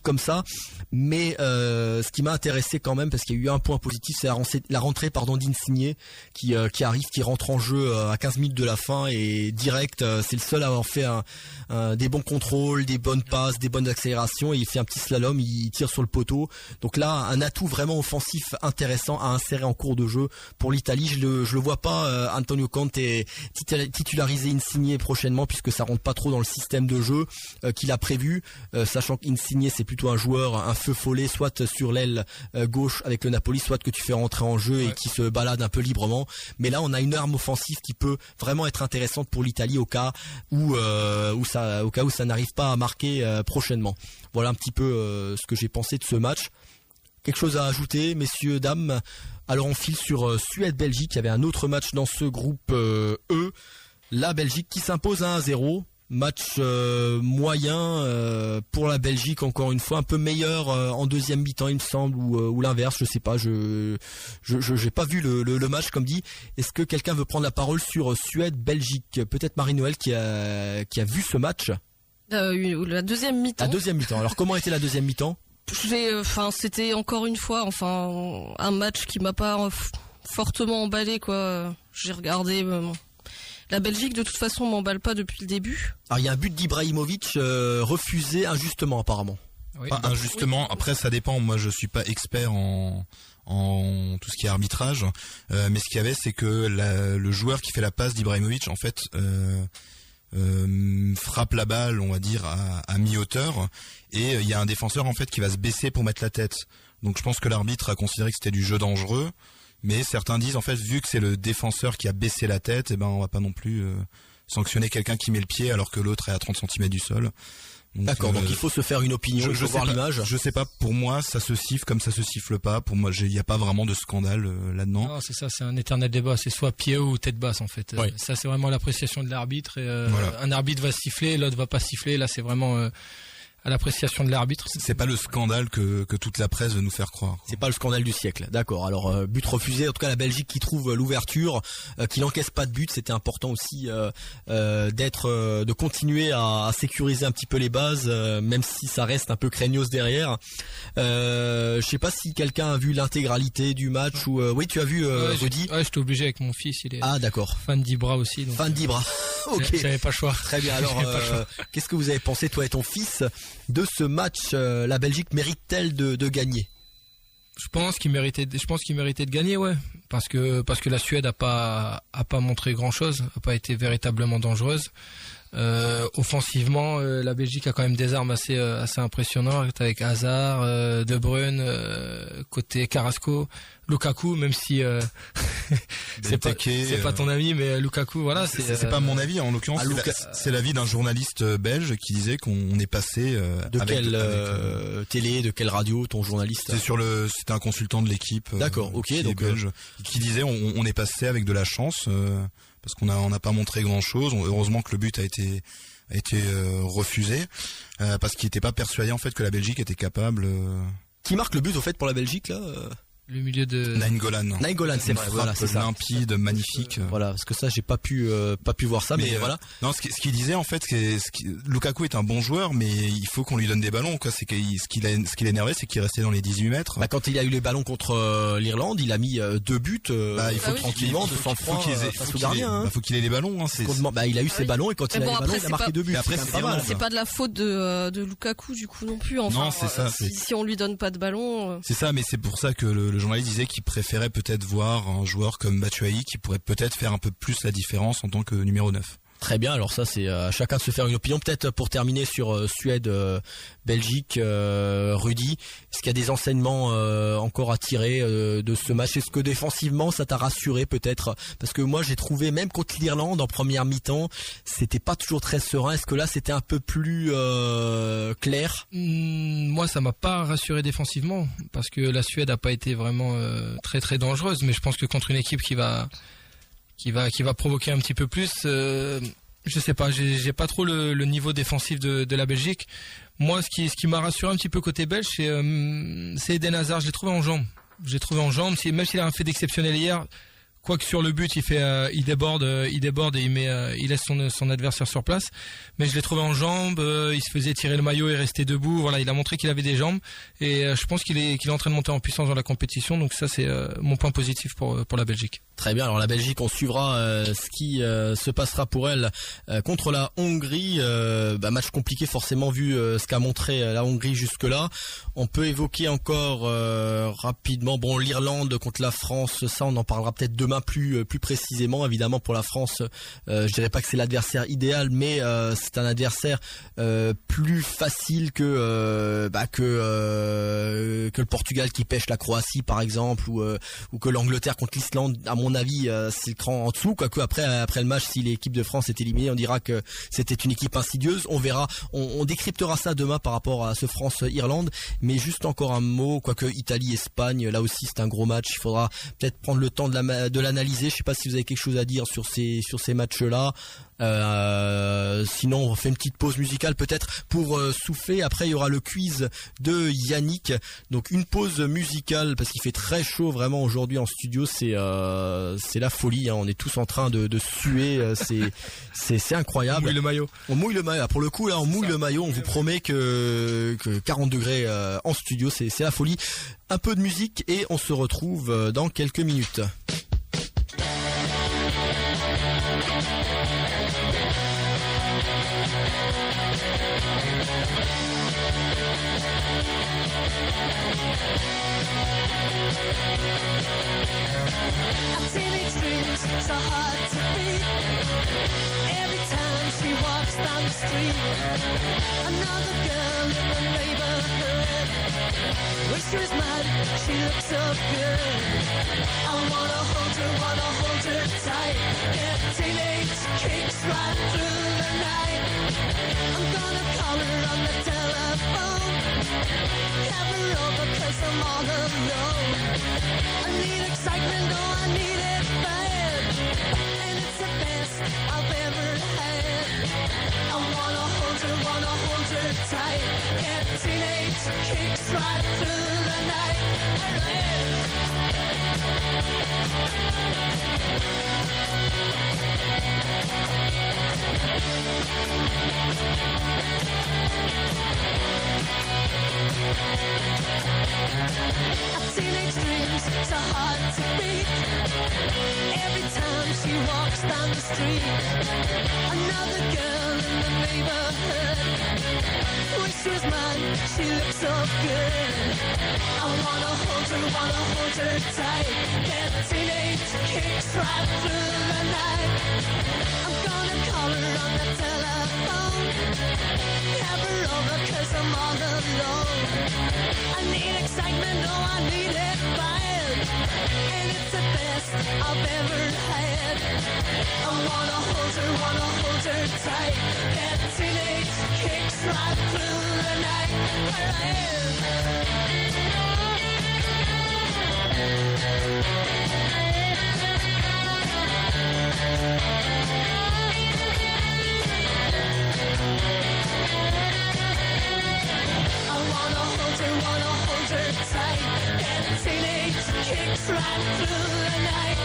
comme ça. Mais ce qui m'a intéressé quand même, parce qu'il y a eu un point positif, c'est la rentrée d'Insigne qui arrive, qui rentre en jeu à 15 minutes de la fin, et direct, c'est le seul à avoir fait des bons contrôles, des bonnes passes, des bonnes accélérations, et il fait un petit slalom, il tire sur le poteau. Donc là, un atout vraiment offensif intéressant à insérer en cours de jeu pour l'Italie. Je le vois pas Antonio Conte titulariser Insigne prochainement, puisque ça rentre pas trop dans le système de jeu qu'il a prévu, sachant qu'Insigne c'est plutôt un joueur, un feu follet, soit sur l'aile gauche avec le Napoli, soit que tu fais rentrer en jeu et qui se balade un peu librement. Mais là, on a une arme offensive qui peut vraiment être intéressante pour l'Italie au cas où ça n'arrive pas à marquer prochainement. Voilà un petit peu ce que j'ai pensé de ce match. Quelque chose à ajouter, messieurs, dames? Alors on file sur Suède-Belgique. Il y avait un autre match dans ce groupe E. La Belgique qui s'impose à 1-0. Match moyen pour la Belgique, encore une fois, un peu meilleur en deuxième mi-temps, il me semble, ou l'inverse, je sais pas. Je j'ai pas vu le match comme dit. Est-ce que quelqu'un veut prendre la parole sur Suède-Belgique? Peut-être Marie-Noël qui a vu ce match.
La deuxième mi-temps.
La deuxième mi-temps. Alors comment était la deuxième mi-temps?
C'était encore une fois, un match qui m'a pas fortement emballé, quoi. J'ai regardé. La Belgique, de toute façon, m'emballe pas depuis le début.
Alors, il y a un but d'Ibrahimovic refusé injustement, apparemment.
Oui, pas injustement. Oui. Après, ça dépend. Moi, je suis pas expert en tout ce qui est arbitrage, mais ce qu'il y avait, c'est que le joueur qui fait la passe d'Ibrahimovic, en fait, frappe la balle, on va dire, à mi-hauteur, et il y a un défenseur en fait qui va se baisser pour mettre la tête. Donc, je pense que l'arbitre a considéré que c'était du jeu dangereux. Mais certains disent, en fait, vu que c'est le défenseur qui a baissé la tête, on va pas non plus sanctionner quelqu'un qui met le pied alors que l'autre est à 30 cm du sol. Donc,
d'accord, donc il faut se faire une opinion, il faut voir l'image.
Je sais pas, pour moi, ça se siffle comme ça se siffle pas. Pour moi, il n'y a pas vraiment de scandale là-dedans.
Non, c'est ça, c'est un éternel débat. C'est soit pied haut ou tête basse, en fait. Oui. Ça, c'est vraiment l'appréciation de l'arbitre. Et, voilà. Un arbitre va siffler, l'autre va pas siffler. Là, c'est vraiment... à l'appréciation de l'arbitre.
C'est pas le scandale que toute la presse veut nous faire croire.
C'est pas le scandale du siècle. D'accord. Alors but refusé. En tout cas, la Belgique qui trouve l'ouverture, qui n'encaisse pas de but. C'était important aussi de continuer à sécuriser un petit peu les bases, même si ça reste un peu craignos derrière. Je sais pas si quelqu'un a vu l'intégralité du match ou oui, tu as vu Rudy.
Ouais, j'étais obligé avec mon fils. Il est
d'accord.
Fan d'Ibra aussi. Donc,
fan d'Ibra. Ok.
J'avais pas le choix.
Très bien. Alors, qu'est-ce que vous avez pensé, toi et ton fils, de ce match? La Belgique mérite-t-elle de gagner?
Je pense qu'il méritait de gagner, ouais, parce que la Suède a pas montré grand-chose, a pas été véritablement dangereuse. Offensivement, la Belgique a quand même des armes assez impressionnantes avec Hazard, De Bruyne, côté Carrasco, Lukaku, même si c'est pas ton ami, mais Lukaku, voilà,
c'est pas mon avis en l'occurrence. C'est l'avis d'un journaliste belge qui disait qu'on est passé
de quelle télé, de quelle radio, ton journaliste?
C'était un consultant de l'équipe.
D'accord, ok, donc
belge, qui disait on est passé avec de la chance. Parce qu'on n'a pas montré grand chose. Heureusement que le but a été refusé parce qu'il n'était pas persuadé en fait que la Belgique était capable.
Qui marque le but au fait pour la Belgique là?
Le milieu de
Nainggolan,
c'est vrai, voilà, c'est ça.
Limpide, magnifique.
Voilà, parce que ça j'ai pas pu voir ça, mais voilà.
Non, ce qu'il disait en fait, Lukaku est un bon joueur, mais il faut qu'on lui donne des ballons, quoi. C'est ce qui l'énervait, c'est qu'il restait dans les 18 mètres.
Bah, quand il a eu les ballons contre l'Irlande, il a mis 2 buts.
Il faut
tranquillement, de sang-froid face au gardien.
Faut qu'il ait les ballons.
Il a eu ses ballons et quand il a eu les ballons, il a marqué 2 buts.
Après,
c'est pas de la faute de Lukaku du coup non plus. Enfin,
non, c'est ça.
Si on lui donne pas de ballon.
C'est ça, mais c'est pour ça que le journaliste disait qu'il préférait peut-être voir un joueur comme Batshuayi qui pourrait peut-être faire un peu plus la différence en tant que numéro 9.
Très bien, alors ça c'est à chacun de se faire une opinion. Peut-être pour terminer sur Suède, Belgique, Rudy, est-ce qu'il y a des enseignements encore à tirer de ce match? Est-ce que défensivement ça t'a rassuré peut-être? Parce que moi j'ai trouvé même contre l'Irlande en première mi-temps, c'était pas toujours très serein. Est-ce que là c'était un peu plus clair?
Moi ça m'a pas rassuré défensivement parce que la Suède a pas été vraiment très très dangereuse, mais je pense que contre une équipe qui va provoquer un petit peu plus, je sais pas, j'ai pas trop le niveau défensif de la Belgique. Moi ce qui m'a rassuré un petit peu côté belge, c'est Eden Hazard. Je l'ai trouvé en jambes, même s'il a un fait d'exceptionnel hier. Quoique sur le but, il déborde et il laisse son adversaire sur place. Mais je l'ai trouvé en jambes, il se faisait tirer le maillot et restait debout. Voilà, il a montré qu'il avait des jambes et je pense qu'il est en train de monter en puissance dans la compétition. Donc ça, c'est mon point positif pour la Belgique.
Très bien. Alors la Belgique, on suivra ce qui se passera pour elle contre la Hongrie. Match compliqué forcément vu ce qu'a montré la Hongrie jusque-là. On peut évoquer encore rapidement, l'Irlande contre la France. Ça, on en parlera peut-être demain plus précisément. Évidemment pour la France, je dirais pas que c'est l'adversaire idéal, mais c'est un adversaire plus facile que le Portugal qui pêche la Croatie par exemple, ou que l'Angleterre contre l'Islande. À mon avis, c'est le cran en dessous. Quoique après le match, si l'équipe de France est éliminée, on dira que c'était une équipe insidieuse. On verra, on décryptera ça demain par rapport à ce France-Irlande. Mais juste encore un mot, quoique Italie-Espagne, là aussi c'est un gros match. Il faudra peut-être prendre le temps de l'analyser. Je sais pas si vous avez quelque chose à dire sur ces matchs-là. Sinon on fait une petite pause musicale peut-être pour souffler. Après il y aura le quiz de Yannick. Donc une pause musicale parce qu'il fait très chaud vraiment aujourd'hui en studio. C'est la folie, hein. On est tous en train de suer. C'est incroyable.
On mouille le maillot.
On mouille le maillot. Pour le coup là on mouille le maillot. On vous promet que 40 degrés en studio, c'est la folie. Un peu de musique et on se retrouve dans quelques minutes.
Teenage dreams so hard to beat. Every time she walks down the street, another girl in the neighborhood. Wish she was mad, she looks so good. I wanna hold her tight. Get teenage kicks right through the night. I'm gonna call her on the telephone. Have her over 'cause I'm all alone. I need excitement, oh I need it bad. And it's the best I've ever had. I wanna hold her tight. Get teenage kicks right through the night. Teenage dreams so hard to beat. Every time she walks down the street, another girl in the neighborhood. Wish she was mine, she looks so good. I wanna hold her tight. Get teenage kicks right through the night. I'm gonna call her on the telephone. Have her over 'cause I'm all alone. I need excitement, oh I need it bad. And it's the best I've ever had. I wanna hold her tight. Get teenage kicks right through the night. I wanna hold her tight. Get teenage kicks right through the night.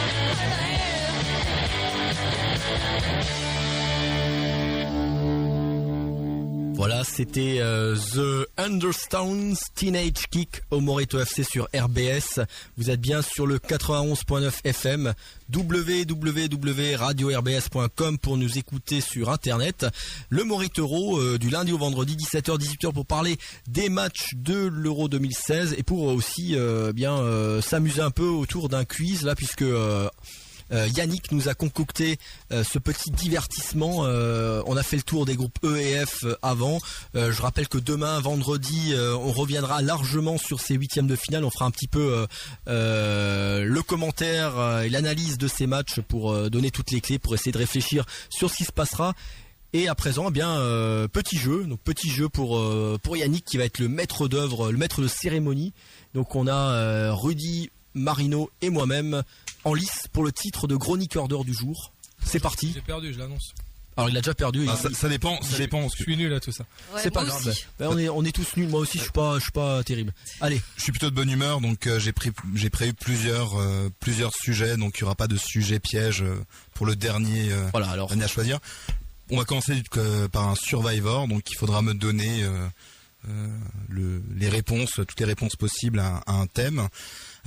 Voilà, c'était The Understones Teenage Kick au Morito FC sur RBS. Vous êtes bien sur le 91.9 FM, www.radio-rbs.com pour nous écouter sur Internet. Le Morito du lundi au vendredi 17h-18h pour parler des matchs de l'Euro 2016 et pour aussi s'amuser un peu autour d'un quiz là puisque Yannick nous a concocté ce petit divertissement. On a fait le tour des groupes E et F avant. Je rappelle que demain, vendredi, on reviendra largement sur ces huitièmes de finale. On fera un petit peu le commentaire et l'analyse de ces matchs pour donner toutes les clés, pour essayer de réfléchir sur ce qui se passera. Et à présent, eh bien, petit jeu pour Yannick qui va être le maître d'œuvre, le maître de cérémonie. Donc on a Rudy, Marino et moi-même en lice pour le titre de chroniqueur d'heure du jour. C'est parti.
J'ai perdu, je l'annonce.
Alors il a déjà perdu.
Ça dépend.
Je suis nul à tout ça.
Ouais,
C'est pas
moi
grave.
aussi.
Ben, on est tous nuls. Moi aussi, je suis pas terrible. Allez.
Je suis plutôt de bonne humeur, donc j'ai prévu plusieurs sujets, donc il y aura pas de sujet piège pour le dernier
Voilà. Alors.
dernier à choisir. On va commencer par un Survivor, donc il faudra me donner les réponses, toutes les réponses possibles à un thème.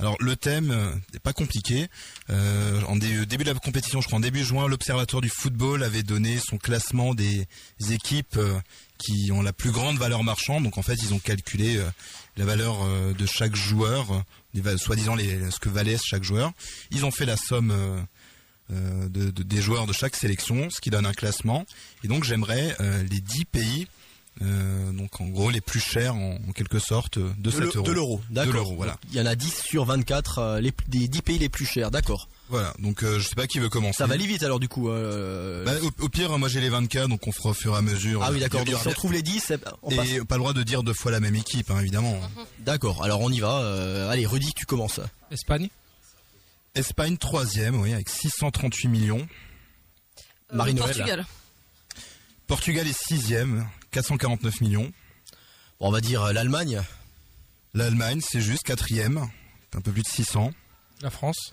Alors le thème n'est pas compliqué. En début de la compétition, je crois en début juin, l'Observatoire du football avait donné son classement des équipes qui ont la plus grande valeur marchande. Donc en fait, ils ont calculé la valeur de chaque joueur, soi-disant ce que valait chaque joueur. Ils ont fait la somme des joueurs de chaque sélection, ce qui donne un classement. Et donc j'aimerais les 10 pays, donc en gros les plus chers en quelque sorte de cet euro.
De l'euro, d'accord.
De l'euro, voilà.
Il y en a 10 sur 24, des 10 pays les plus chers, d'accord.
Voilà, donc je sais pas qui veut commencer.
Ça va aller vite alors du coup.
Au pire, moi j'ai les 24, donc on fera au fur et à mesure.
Ah oui, d'accord.
Il y
Donc
aura-
si on trouve les 10, on passe.
Et pas le droit de dire deux fois la même équipe, hein, évidemment.
D'accord, alors on y va. Allez, Rudy, tu commences.
Espagne.
Espagne 3e, oui, avec 638 millions.
Marie-Noël.
Portugal.
Portugal est 6e, 449 millions.
Bon, on va dire l'Allemagne.
L'Allemagne, c'est juste 4e, un peu plus de 600.
La France.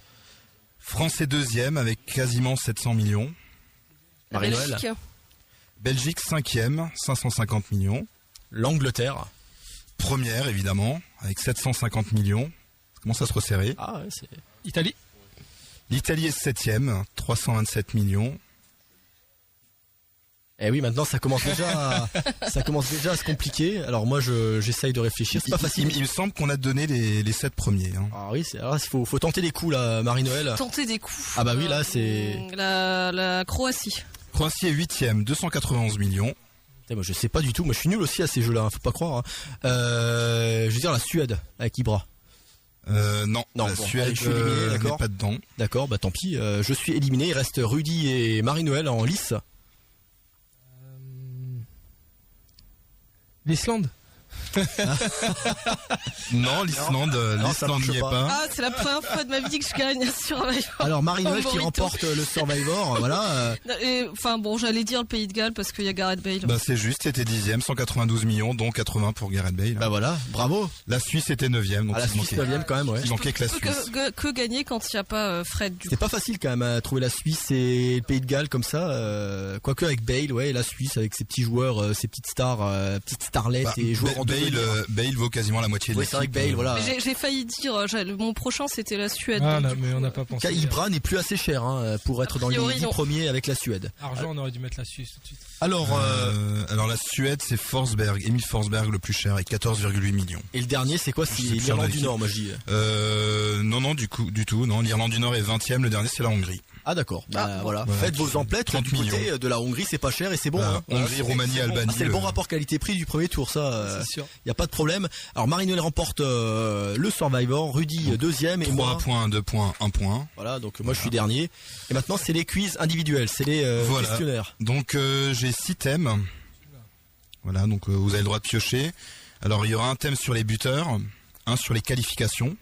France est 2e avec quasiment 700 millions.
La
Marie-Noël.
Belgique.
Belgique 5e, 550 millions.
L'Angleterre.
Première, évidemment, avec 750 millions. Ça commence à se resserrer.
Ah ouais, c'est.
Italie.
L'Italie est 7e, 327 millions.
Eh oui, maintenant ça commence déjà à se compliquer. Alors moi j'essaye de réfléchir, c'est pas facile.
Il me semble qu'on a donné les 7 premiers. Hein.
Ah oui, alors il faut tenter des coups là, Marie-Noël.
Tenter des coups.
Ah bah oui, là c'est.
La Croatie.
Croatie est 8e, 291 millions.
Moi je sais pas du tout, moi je suis nul aussi à ces jeux-là, hein, faut pas croire. Hein. Je veux dire la Suède avec Ibra.
Non,
Non,
la
bon,
Suède
allez, je suis éliminé, d'accord.
n'est pas dedans.
D'accord, bah tant pis, je suis éliminé, il reste Rudy et Marie-Noël en lice.
L'Islande.
Non, l'Islande
Non, ça marche
n'y est
pas.
pas.
Ah, c'est la première fois de ma vie que je gagne un Survivor.
Alors Marie-Noël qui
Burrito.
remporte le Survivor, voilà.
Enfin bon, j'allais dire le Pays de Galles parce qu'il y a Gareth Bale.
Bah c'est juste, c'était 10e, 192 millions, dont 80 pour Gareth Bale.
Bah voilà, bravo.
La Suisse était 9e, donc
À la
il
Suisse
manquait,
9e quand même, ouais.
il manquait que la Suisse.
Que gagner quand il n'y a pas Fred du
C'est
coup.
pas facile quand même à trouver la Suisse et le Pays de Galles comme ça. Quoique avec Bale, ouais, la Suisse avec ses petits joueurs, ses petites stars, petites starlettes
Bah,
et joueurs en
Bale,
devenir.
Bale vaut quasiment la moitié de
Oui,
l'équipe.
c'est vrai que Bale, voilà.
J'ai failli dire, mon prochain c'était la Suède.
Ah,
donc,
non, mais on n'a pas pensé.
Ibra n'est plus assez cher hein, pour être dans les
priori,
10
non.
premiers avec la Suède.
Argent, on aurait dû mettre la Suisse tout de suite.
Alors,
Alors la Suède, c'est Forsberg, Emil Forsberg le plus cher, avec 14,8 millions.
et le dernier, c'est quoi?
Je
C'est
sais plus
l'Irlande
de
du
qui.
Nord, moi je dis.
Non, du tout. Non, l'Irlande du Nord est 20e, le dernier c'est la Hongrie.
Ah d'accord. Bah voilà.
Voilà,
Faites vos emplettes.
30
Du côté
millions.
de la Hongrie, c'est pas cher et c'est bon. Hein.
Hongrie, Roumanie, Albanie.
Ah, c'est le bon rapport qualité-prix du premier tour, ça.
C'est sûr.
Y a pas de problème. Alors Marie-Noël remporte le Survivor, Rudy deuxième et
3
moi.
points, 2 points, 1 point.
Voilà, donc moi je suis dernier. Et maintenant c'est les quiz individuels, c'est les
Voilà.
questionnaires.
Donc j'ai 6 thèmes. Voilà, donc vous avez le droit de piocher. Alors il y aura un thème sur les buteurs, un sur les qualifications,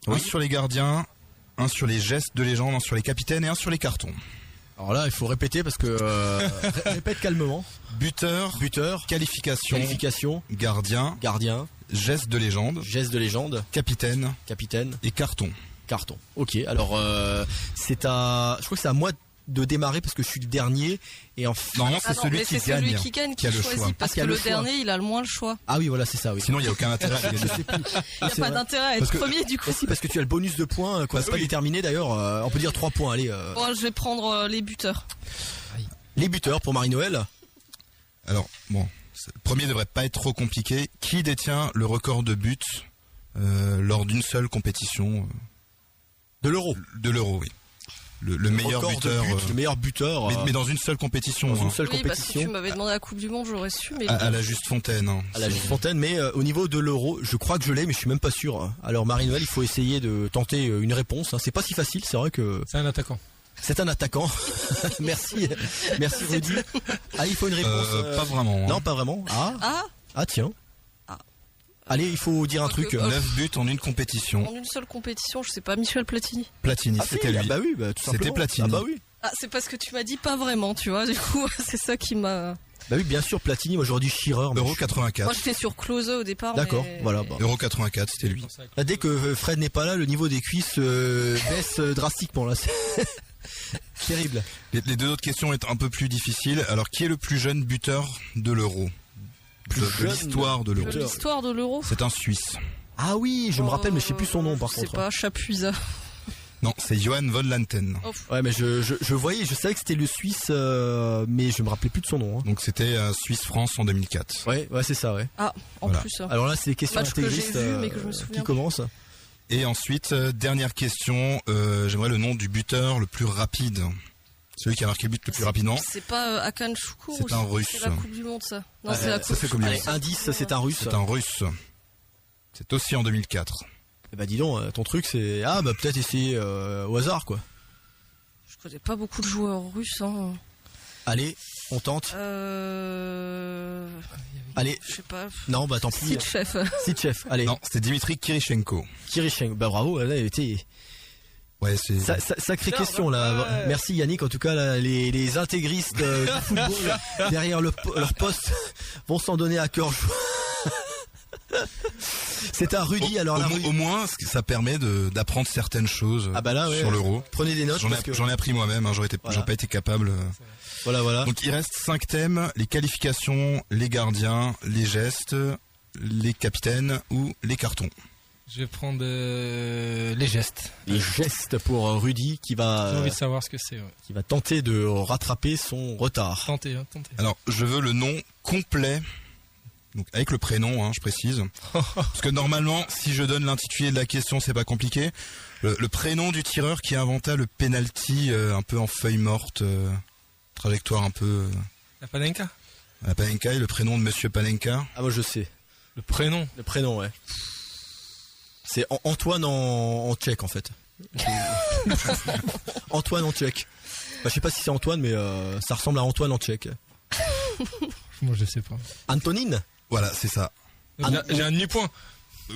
un sur les gardiens, un sur les gestes de légende, un sur les capitaines et un sur les cartons.
Alors là, il faut répéter parce que répète calmement.
Buteur,
Buteur,
qualification,
qualification,
gardien,
gardien,
gestes de légende,
geste de légende,
capitaine
capitaine,
et carton.
carton. Ok, alors je crois que c'est à moi de démarrer parce que je suis le dernier et
Normalement
Ah
c'est
non,
celui
mais
qui
c'est
gagne,
celui qui gagne qui
a le
choisit
choix.
parce
qui a
que
le
le
choix.
dernier il a le moins le choix.
Ah oui, voilà, c'est ça, oui.
Sinon il n'y a aucun intérêt à
je
gagner.
sais plus.
Il n'y a pas d'intérêt à être
Parce que-
premier du coup.
Et si, parce que tu as le bonus de points, quoi, c'est pas déterminé d'ailleurs, on peut dire 3 points, allez.
Bon, je vais prendre les buteurs.
Les buteurs pour Marie-Noël.
Alors bon, le premier devrait pas être trop compliqué. Qui détient le record de buts lors d'une seule compétition
De l'Euro.
De l'Euro, oui. Le meilleur
Record de
buteur.
but, le meilleur buteur.
Mais dans une seule compétition.
Dans une
hein.
seule
Oui, bah, si
compétition.
tu m'avais demandé la Coupe du Monde, j'aurais su, mais
À la Juste Fontaine. Hein.
À la Juste Fontaine, mais au niveau de l'Euro, je crois que je l'ai, mais je suis même pas sûr. Hein. Alors Marie-Noël, il faut essayer de tenter une réponse. Hein. C'est pas si facile, c'est vrai que
C'est un attaquant.
c'est un attaquant. merci Rudy. Ah, il faut une réponse.
Pas vraiment. Hein.
Non, pas vraiment. Ah tiens.
Ah.
Allez, il faut dire un
Quoique,
truc.
9 buts en une compétition.
en une seule compétition, je sais pas, Michel Platini.
Platini,
Ah,
c'était
si,
lui.
ah bah oui, bah, tout
C'était
simplement.
Platini.
Ah bah oui.
Ah, c'est parce que tu m'as dit pas vraiment, tu vois, du coup, c'est ça qui m'a...
Bah oui, bien sûr, Platini. Moi, j'aurais dit Shearer. mais
Euro
je-
84.
Moi, j'étais sur Klose au départ,
D'accord,
mais-
voilà. Bah.
Euro 84, c'était lui.
Là, dès que Fred n'est pas là, le niveau des cuisses baisse drastiquement. Là, c'est terrible.
Les deux autres questions sont un peu plus difficiles. Alors, qui est le plus jeune buteur de l'Euro de
jeune
l'histoire de l'Euro.
De l'histoire de l'Euro.
C'est un Suisse.
Ah oui, je me rappelle, mais je sais plus son nom par
Je
contre.
sais pas, Chapuisat.
Non, c'est Johan von Lanten.
Ouais, mais je voyais, je savais que c'était le Suisse, mais je me rappelais plus de son nom. Hein.
Donc c'était Suisse-France en 2004.
Ouais, c'est ça, ouais.
Ah, en
Voilà.
plus.
Alors là, c'est les questions
Match que j'ai
intégristes
vu, mais que je me souviens
qui
plus.
commencent.
Et ensuite, dernière question, j'aimerais le nom du buteur le plus rapide. Celui qui a marqué le but le plus rapidement.
C'est pas Hakan Choukou.
C'est un Russe.
C'est la Coupe du Monde, ça. Non,
Ah,
c'est la
Ça
Coupe
c'est comme
Allez, indice, c'est un Russe.
C'est un Russe. C'est aussi en 2004.
Eh bah dis donc, ton truc c'est... Ah bah peut-être essayer au hasard, quoi.
Je connais pas beaucoup de joueurs russes. Hein.
Allez, on tente. Allez,
Je sais pas.
non, bah tant pis.
Sitchef.
Sitchef, allez.
Non, c'était Dimitri Kirichenko.
Kirichenko, bah bravo, là,
Ouais, c'est...
sacrée question là. Merci Yannick, en tout cas là, les intégristes du football derrière leur poste vont s'en donner à cœur joie. C'est un Rudy, alors là,
Au moins, ça permet d'apprendre certaines choses
Ah bah là, ouais,
sur l'Euro.
Prenez des notes.
J'en
parce que...
ai appris moi-même, hein, j'aurais
Voilà.
pas été capable.
Voilà.
Donc il reste 5 thèmes, les qualifications, les gardiens, les gestes, les capitaines ou les cartons.
Je vais prendre les gestes.
Les gestes pour Rudy qui
J'ai
va
envie de savoir ce que c'est. Ouais.
tenter de rattraper son retard.
Tentez.
Alors je veux le nom complet, donc avec le prénom, hein, je précise. Parce que normalement, si je donne l'intitulé de la question, c'est pas compliqué. Le prénom du tireur qui inventa le penalty un peu en feuille morte, trajectoire un peu
La Panenka.
à la Panenka, et le prénom de Monsieur Panenka.
Ah moi je sais.
Le prénom.
Le prénom, ouais. C'est Antoine en tchèque en fait. Antoine en tchèque. Bah, je sais pas si c'est Antoine, mais ça ressemble à Antoine en tchèque.
Moi, je sais pas.
Antonine.
Voilà, c'est ça.
J'ai un demi-point.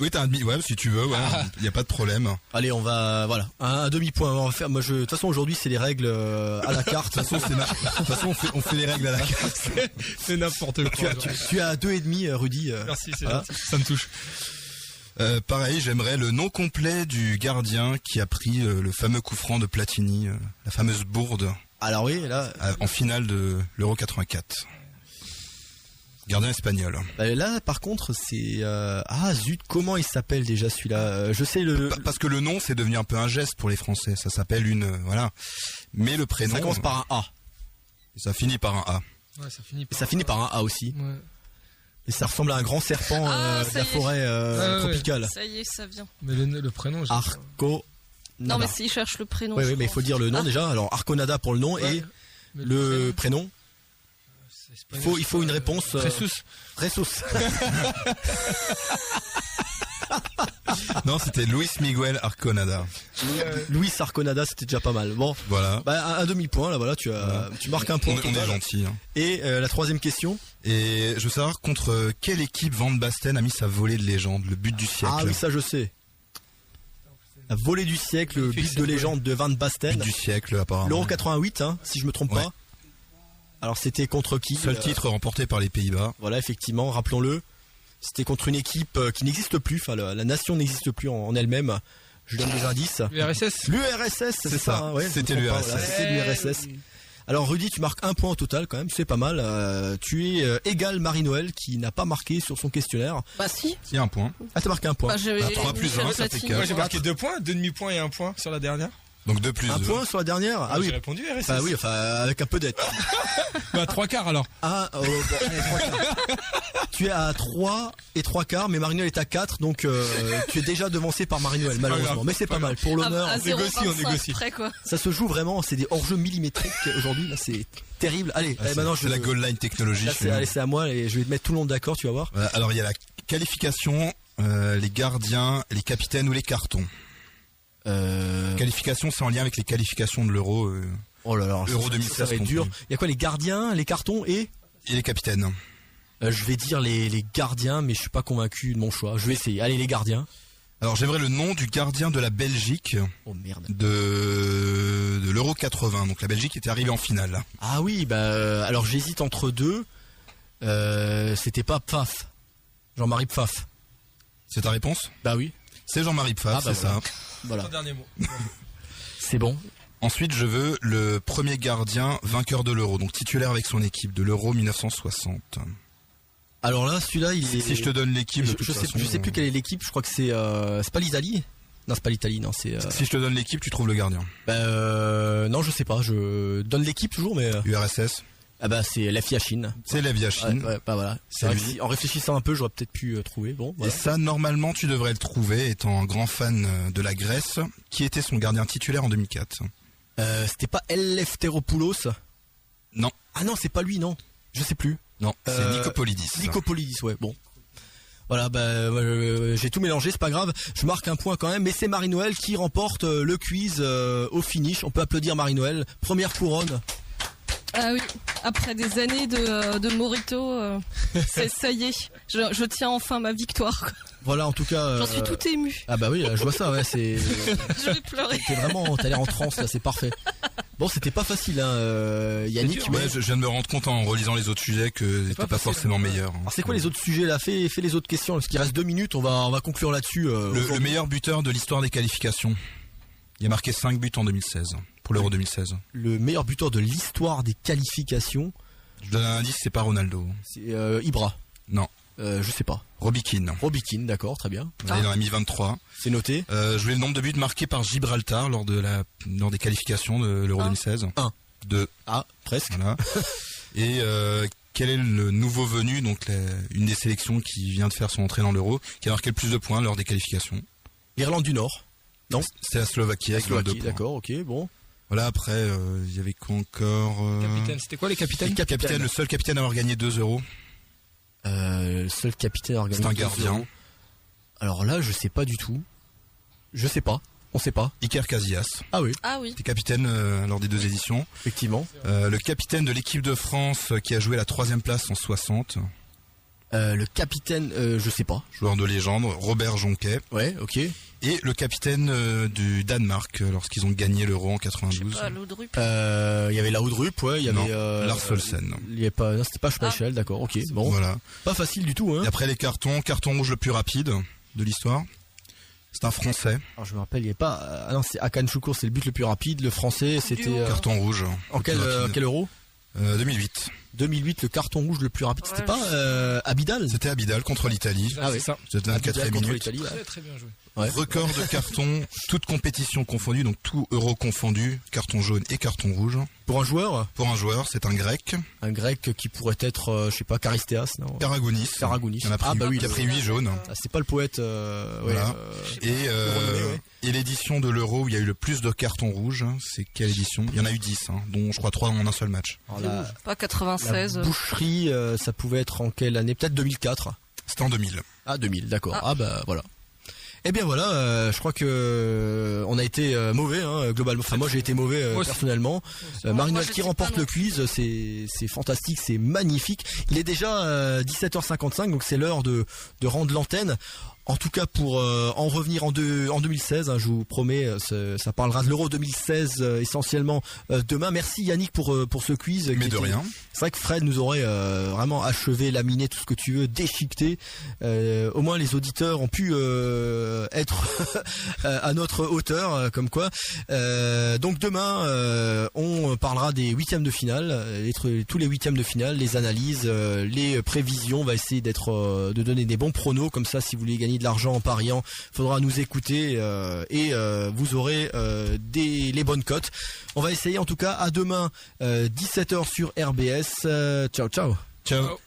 Oui, t'as un demi, ouais, si tu veux, ouais, y a pas de problème. De
Allez, on va, voilà, un demi-point. On va faire. Moi, de toute façon, aujourd'hui, c'est les règles à la carte.
toute façon, on fait les règles à la carte.
C'est n'importe quoi.
Tu as 2,5, Rudy.
Merci, c'est
voilà.
gentil. Ça me touche.
Pareil, j'aimerais le nom complet du gardien qui a pris le fameux coup franc de Platini, la fameuse bourde,
Alors oui, là,
en finale de l'Euro 84. Gardien espagnol.
là, par contre, c'est ah zut, comment il s'appelle déjà celui-là Je sais le.
Parce que le nom, c'est devenu un peu un geste pour les Français. Ça s'appelle voilà. Mais le prénom,
Ça commence par un A.
ça finit par un A.
Ouais, ça finit
Et ça finit par un A aussi.
Ouais.
Et ça ressemble à un grand serpent
Ah,
de
ça
la
y est.
forêt
ouais.
tropicale.
Ça y est, ça vient.
Mais le prénom, j'ai
Arco.
Non, mais s'il cherche le prénom.
Oui,
je
mais il
crois.
faut dire le nom
Ah.
déjà. Alors Arconada pour le nom
Ouais.
et
Mais
le prénom.
c'est espagnol,
Il faut une réponse.
Jesus.
Ressus.
Non, c'était Luis Miguel Arconada.
Luis Arconada, c'était déjà pas mal. Bon,
Voilà.
bah, un demi-point là. Voilà, tu marques un point.
On est
total.
gentil. Hein.
Et la troisième question.
Et je veux savoir contre quelle équipe Van Basten a mis sa volée de légende, le but du siècle.
Ah oui, ça je sais. La volée du siècle, le but de légende de Van Basten.
But du siècle, apparemment.
L'Euro 88, hein, si je me trompe
Ouais.
pas. Alors c'était contre qui
Seul titre remporté par les Pays-Bas.
Voilà, effectivement, rappelons-le. C'était contre une équipe qui n'existe plus. Enfin, la nation n'existe plus en elle-même. Je donne des indices.
URSS.
L'URSS, c'est ça.
ça.
Hein, ouais,
C'était
je me trompe pas,
l'URSS.
voilà, c'était l'URSS. Alors Rudy, tu marques un point au total quand même, c'est pas mal. Tu es égal Marie-Noël qui n'a pas marqué sur son questionnaire.
Bah si.
Il y a un point.
Ah, t'as marqué un point.
Bah, j'ai
Bah, 3 plus
Michel
1, ça fait
Platini.
4.
Moi, j'ai marqué 2 points, 2 demi-points et 1 point sur la dernière.
Donc 2 plus
Un
2.
point sur la dernière. Ah
J'ai
oui.
répondu RSS.
Bah oui, enfin avec un peu d'aide.
Bah, 3/4 alors.
Ah, bon, allez, 3/4. Tu es à 3 et 3/4, mais Marie-Noël est à 4, donc tu es déjà devancé par Marie-Noël, malheureusement.
grave,
Mais c'est
pas
pas mal. Pour l'honneur,
À
négocie, on
0,25
négocie.
près, quoi.
ça se joue vraiment, c'est des hors-jeux millimétriques aujourd'hui, là c'est terrible. Allez,
Ah,
allez, maintenant
c'est la goal line technologie.
Là,
chez nous.
c'est à moi et je vais te mettre tout le monde d'accord, tu vas voir.
Voilà, alors il y a la qualification, les gardiens, les capitaines ou les cartons. Qualification, c'est en lien avec les qualifications de l'Euro
Oh là là,
Euro
ça
2016
va être
compris.
dur. Il y a quoi, les gardiens, les cartons et
et les capitaines.
je vais dire les gardiens, mais je suis pas convaincu de mon choix. Je vais essayer. Allez, les gardiens.
Alors j'aimerais le nom du gardien de la Belgique
Oh merde.
de l'Euro 80. Donc la Belgique était arrivée en finale.
Ah oui, bah alors j'hésite entre deux. C'était pas Pfaff. Jean-Marie Pfaff.
C'est ta réponse?
Bah oui.
C'est Jean-Marie Pfaff,
Ah bah
c'est
voilà.
ça.
Voilà.
Ton dernier mot.
C'est bon.
Ensuite, je veux le premier gardien vainqueur de l'Euro, donc titulaire avec son équipe de l'Euro 1960.
Alors là, celui-là, il est.
Si je te donne l'équipe, de toute
je sais
façon,
plus quelle est l'équipe. Je crois que c'est pas l'Italie. Non, c'est pas l'Italie. Non, c'est.
Si je te donne l'équipe, tu trouves le gardien.
Non, je sais pas. Je donne l'équipe toujours, mais.
URSS.
Ah bah c'est Lev Yashin.
C'est Lev Yashin.
Ouais, bah voilà.
C'est
vrai
lui.
que en réfléchissant un peu, j'aurais peut-être pu trouver. Bon.
Et
Voilà.
ça, normalement, tu devrais le trouver, étant un grand fan de la Grèce, qui était son gardien titulaire en 2004.
C'était pas Eleftheropoulos.
Non,
Ah non, c'est pas lui, non. Je sais plus.
non, c'est Nicopolidis.
Nicopolidis, ouais. Bon. Voilà, j'ai tout mélangé, c'est pas grave. Je marque un point quand même, mais c'est Marie-Noël qui remporte le quiz au finish. On peut applaudir Marie-Noël. Première couronne.
Ah oui, après des années de Morito, ça y est, je tiens enfin ma victoire, quoi.
Voilà, en tout cas.
J'en suis tout ému.
Ah bah oui, là, je vois ça, ouais, c'est.
Je vais pleurer.
T'as l'air en transe là, c'est parfait. Bon, c'était pas facile, hein, Yannick.
Ouais, je viens de me rendre compte en relisant les autres sujets que c'était pas forcément meilleur.
Alors c'est quoi les autres sujets là? Fais les autres questions, parce qu'il reste 2 minutes, on va conclure là-dessus.
Le meilleur buteur de l'histoire des qualifications. Il a marqué 5 buts en 2016, pour l'Euro 2016.
Le meilleur buteur de l'histoire des qualifications,
Je donne un indice, c'est pas Ronaldo.
c'est Ibra.
Non.
Je sais pas.
Robbie Keane.
Robbie Keane, d'accord, très bien.
Il en a mis 23.
C'est noté.
Je voulais le nombre de buts marqués par Gibraltar lors des qualifications de l'Euro 2016.
1.
2.
Ah, presque.
Voilà. Et quel est le nouveau venu, donc une des sélections qui vient de faire son entrée dans l'Euro, qui a marqué le plus de points lors des qualifications?
L'Irlande du Nord. Non.
C'est la Slovaquie avec 22
Slovaquie,
points.
d'accord, ok, bon.
Voilà, après, il y avait quoi encore
Capitaine, c'était quoi les capitaines?
Capitaine, le seul capitaine à avoir gagné 2 euros.
Le seul capitaine organisé.
C'est un gardien.
Alors là, je sais pas du tout. Je sais pas. On sait pas.
Iker Casillas.
Ah oui,
Ah oui.
C'était capitaine lors des 2 éditions.
effectivement.
Le capitaine de l'équipe de France qui a joué la 3e place en 60.
Le capitaine, je sais pas.
Joueur de légende, Robert Jonquet.
Ouais, ok.
Et le capitaine du Danemark lorsqu'ils ont gagné l'Euro en 92.
Ah, l'Audrup.
Il y avait la Houdrup, ouais, il y
Non,
avait
Lars Olsen.
Il y avait pas, non, c'était pas Schmeichel, d'accord, ok. Bon,
Voilà.
pas facile du tout, hein.
Et après les carton rouge le plus rapide de l'histoire. C'est un Français.
Alors je me rappelle, il y avait pas. Ah non, c'est Hakan Şükür, c'est le but le plus rapide. Le français, c'était
Carton rouge.
en
le plus rapide.
quel euro?
2008.
2008, le carton rouge le plus rapide. C'était
Ouais,
pas Abidal?
C'était Abidal contre l'Italie.
Ah oui.
C'est ça.
C'était la
Abidal
4e
contre
minute.
l'Italie, ouais.
Très très bien joué.
Ouais.
Record de carton, toute compétition confondue, donc tout euro confondu, carton jaune et carton rouge.
Pour un joueur,
Pour un joueur, c'est un grec,
un grec qui pourrait être, je sais pas, Charistéas, non?
Karagounis.
Karagounis.
Il en a pris,
Ah bah oui,
il a pris 8 jaunes.
Ah, c'est pas le poète.
Voilà. Et,
renommé, ouais.
et l'édition de l'Euro où il y a eu le plus de cartons rouges, c'est quelle édition? Il y en a eu 10, dont je crois 3 en un seul match.
Alors, la
Pas 96.
boucherie, ça pouvait être en quelle année? Peut-être 2004.
C'était en 2000.
Ah, 2000, d'accord. Ah bah voilà. Eh bien voilà, je crois que on a été mauvais, hein, globalement. Enfin moi j'ai été mauvais
Moi aussi.
personnellement.
Moi,
Marie-Noël
je
qui
sais
remporte
pas non
le quiz, c'est fantastique, c'est magnifique. Il est déjà 17h55, donc c'est l'heure de rendre l'antenne. En tout cas, pour en revenir en 2016, hein, je vous promets, ça parlera de l'Euro 2016 essentiellement demain. Merci Yannick pour ce quiz.
Mais de rien.
C'est vrai que Fred nous aurait vraiment achevé, laminé, tout ce que tu veux, déchiqueté. Au moins les auditeurs ont pu être à notre hauteur, comme quoi. Donc demain, on parlera des 8e de finale, tous les 8e de finale, les analyses, les prévisions. On va essayer de donner des bons pronos, comme ça, si vous voulez gagner de l'argent en pariant, faudra nous écouter et vous aurez les bonnes cotes. On va essayer en tout cas. À demain 17h sur RBS. Ciao ciao.
Ciao.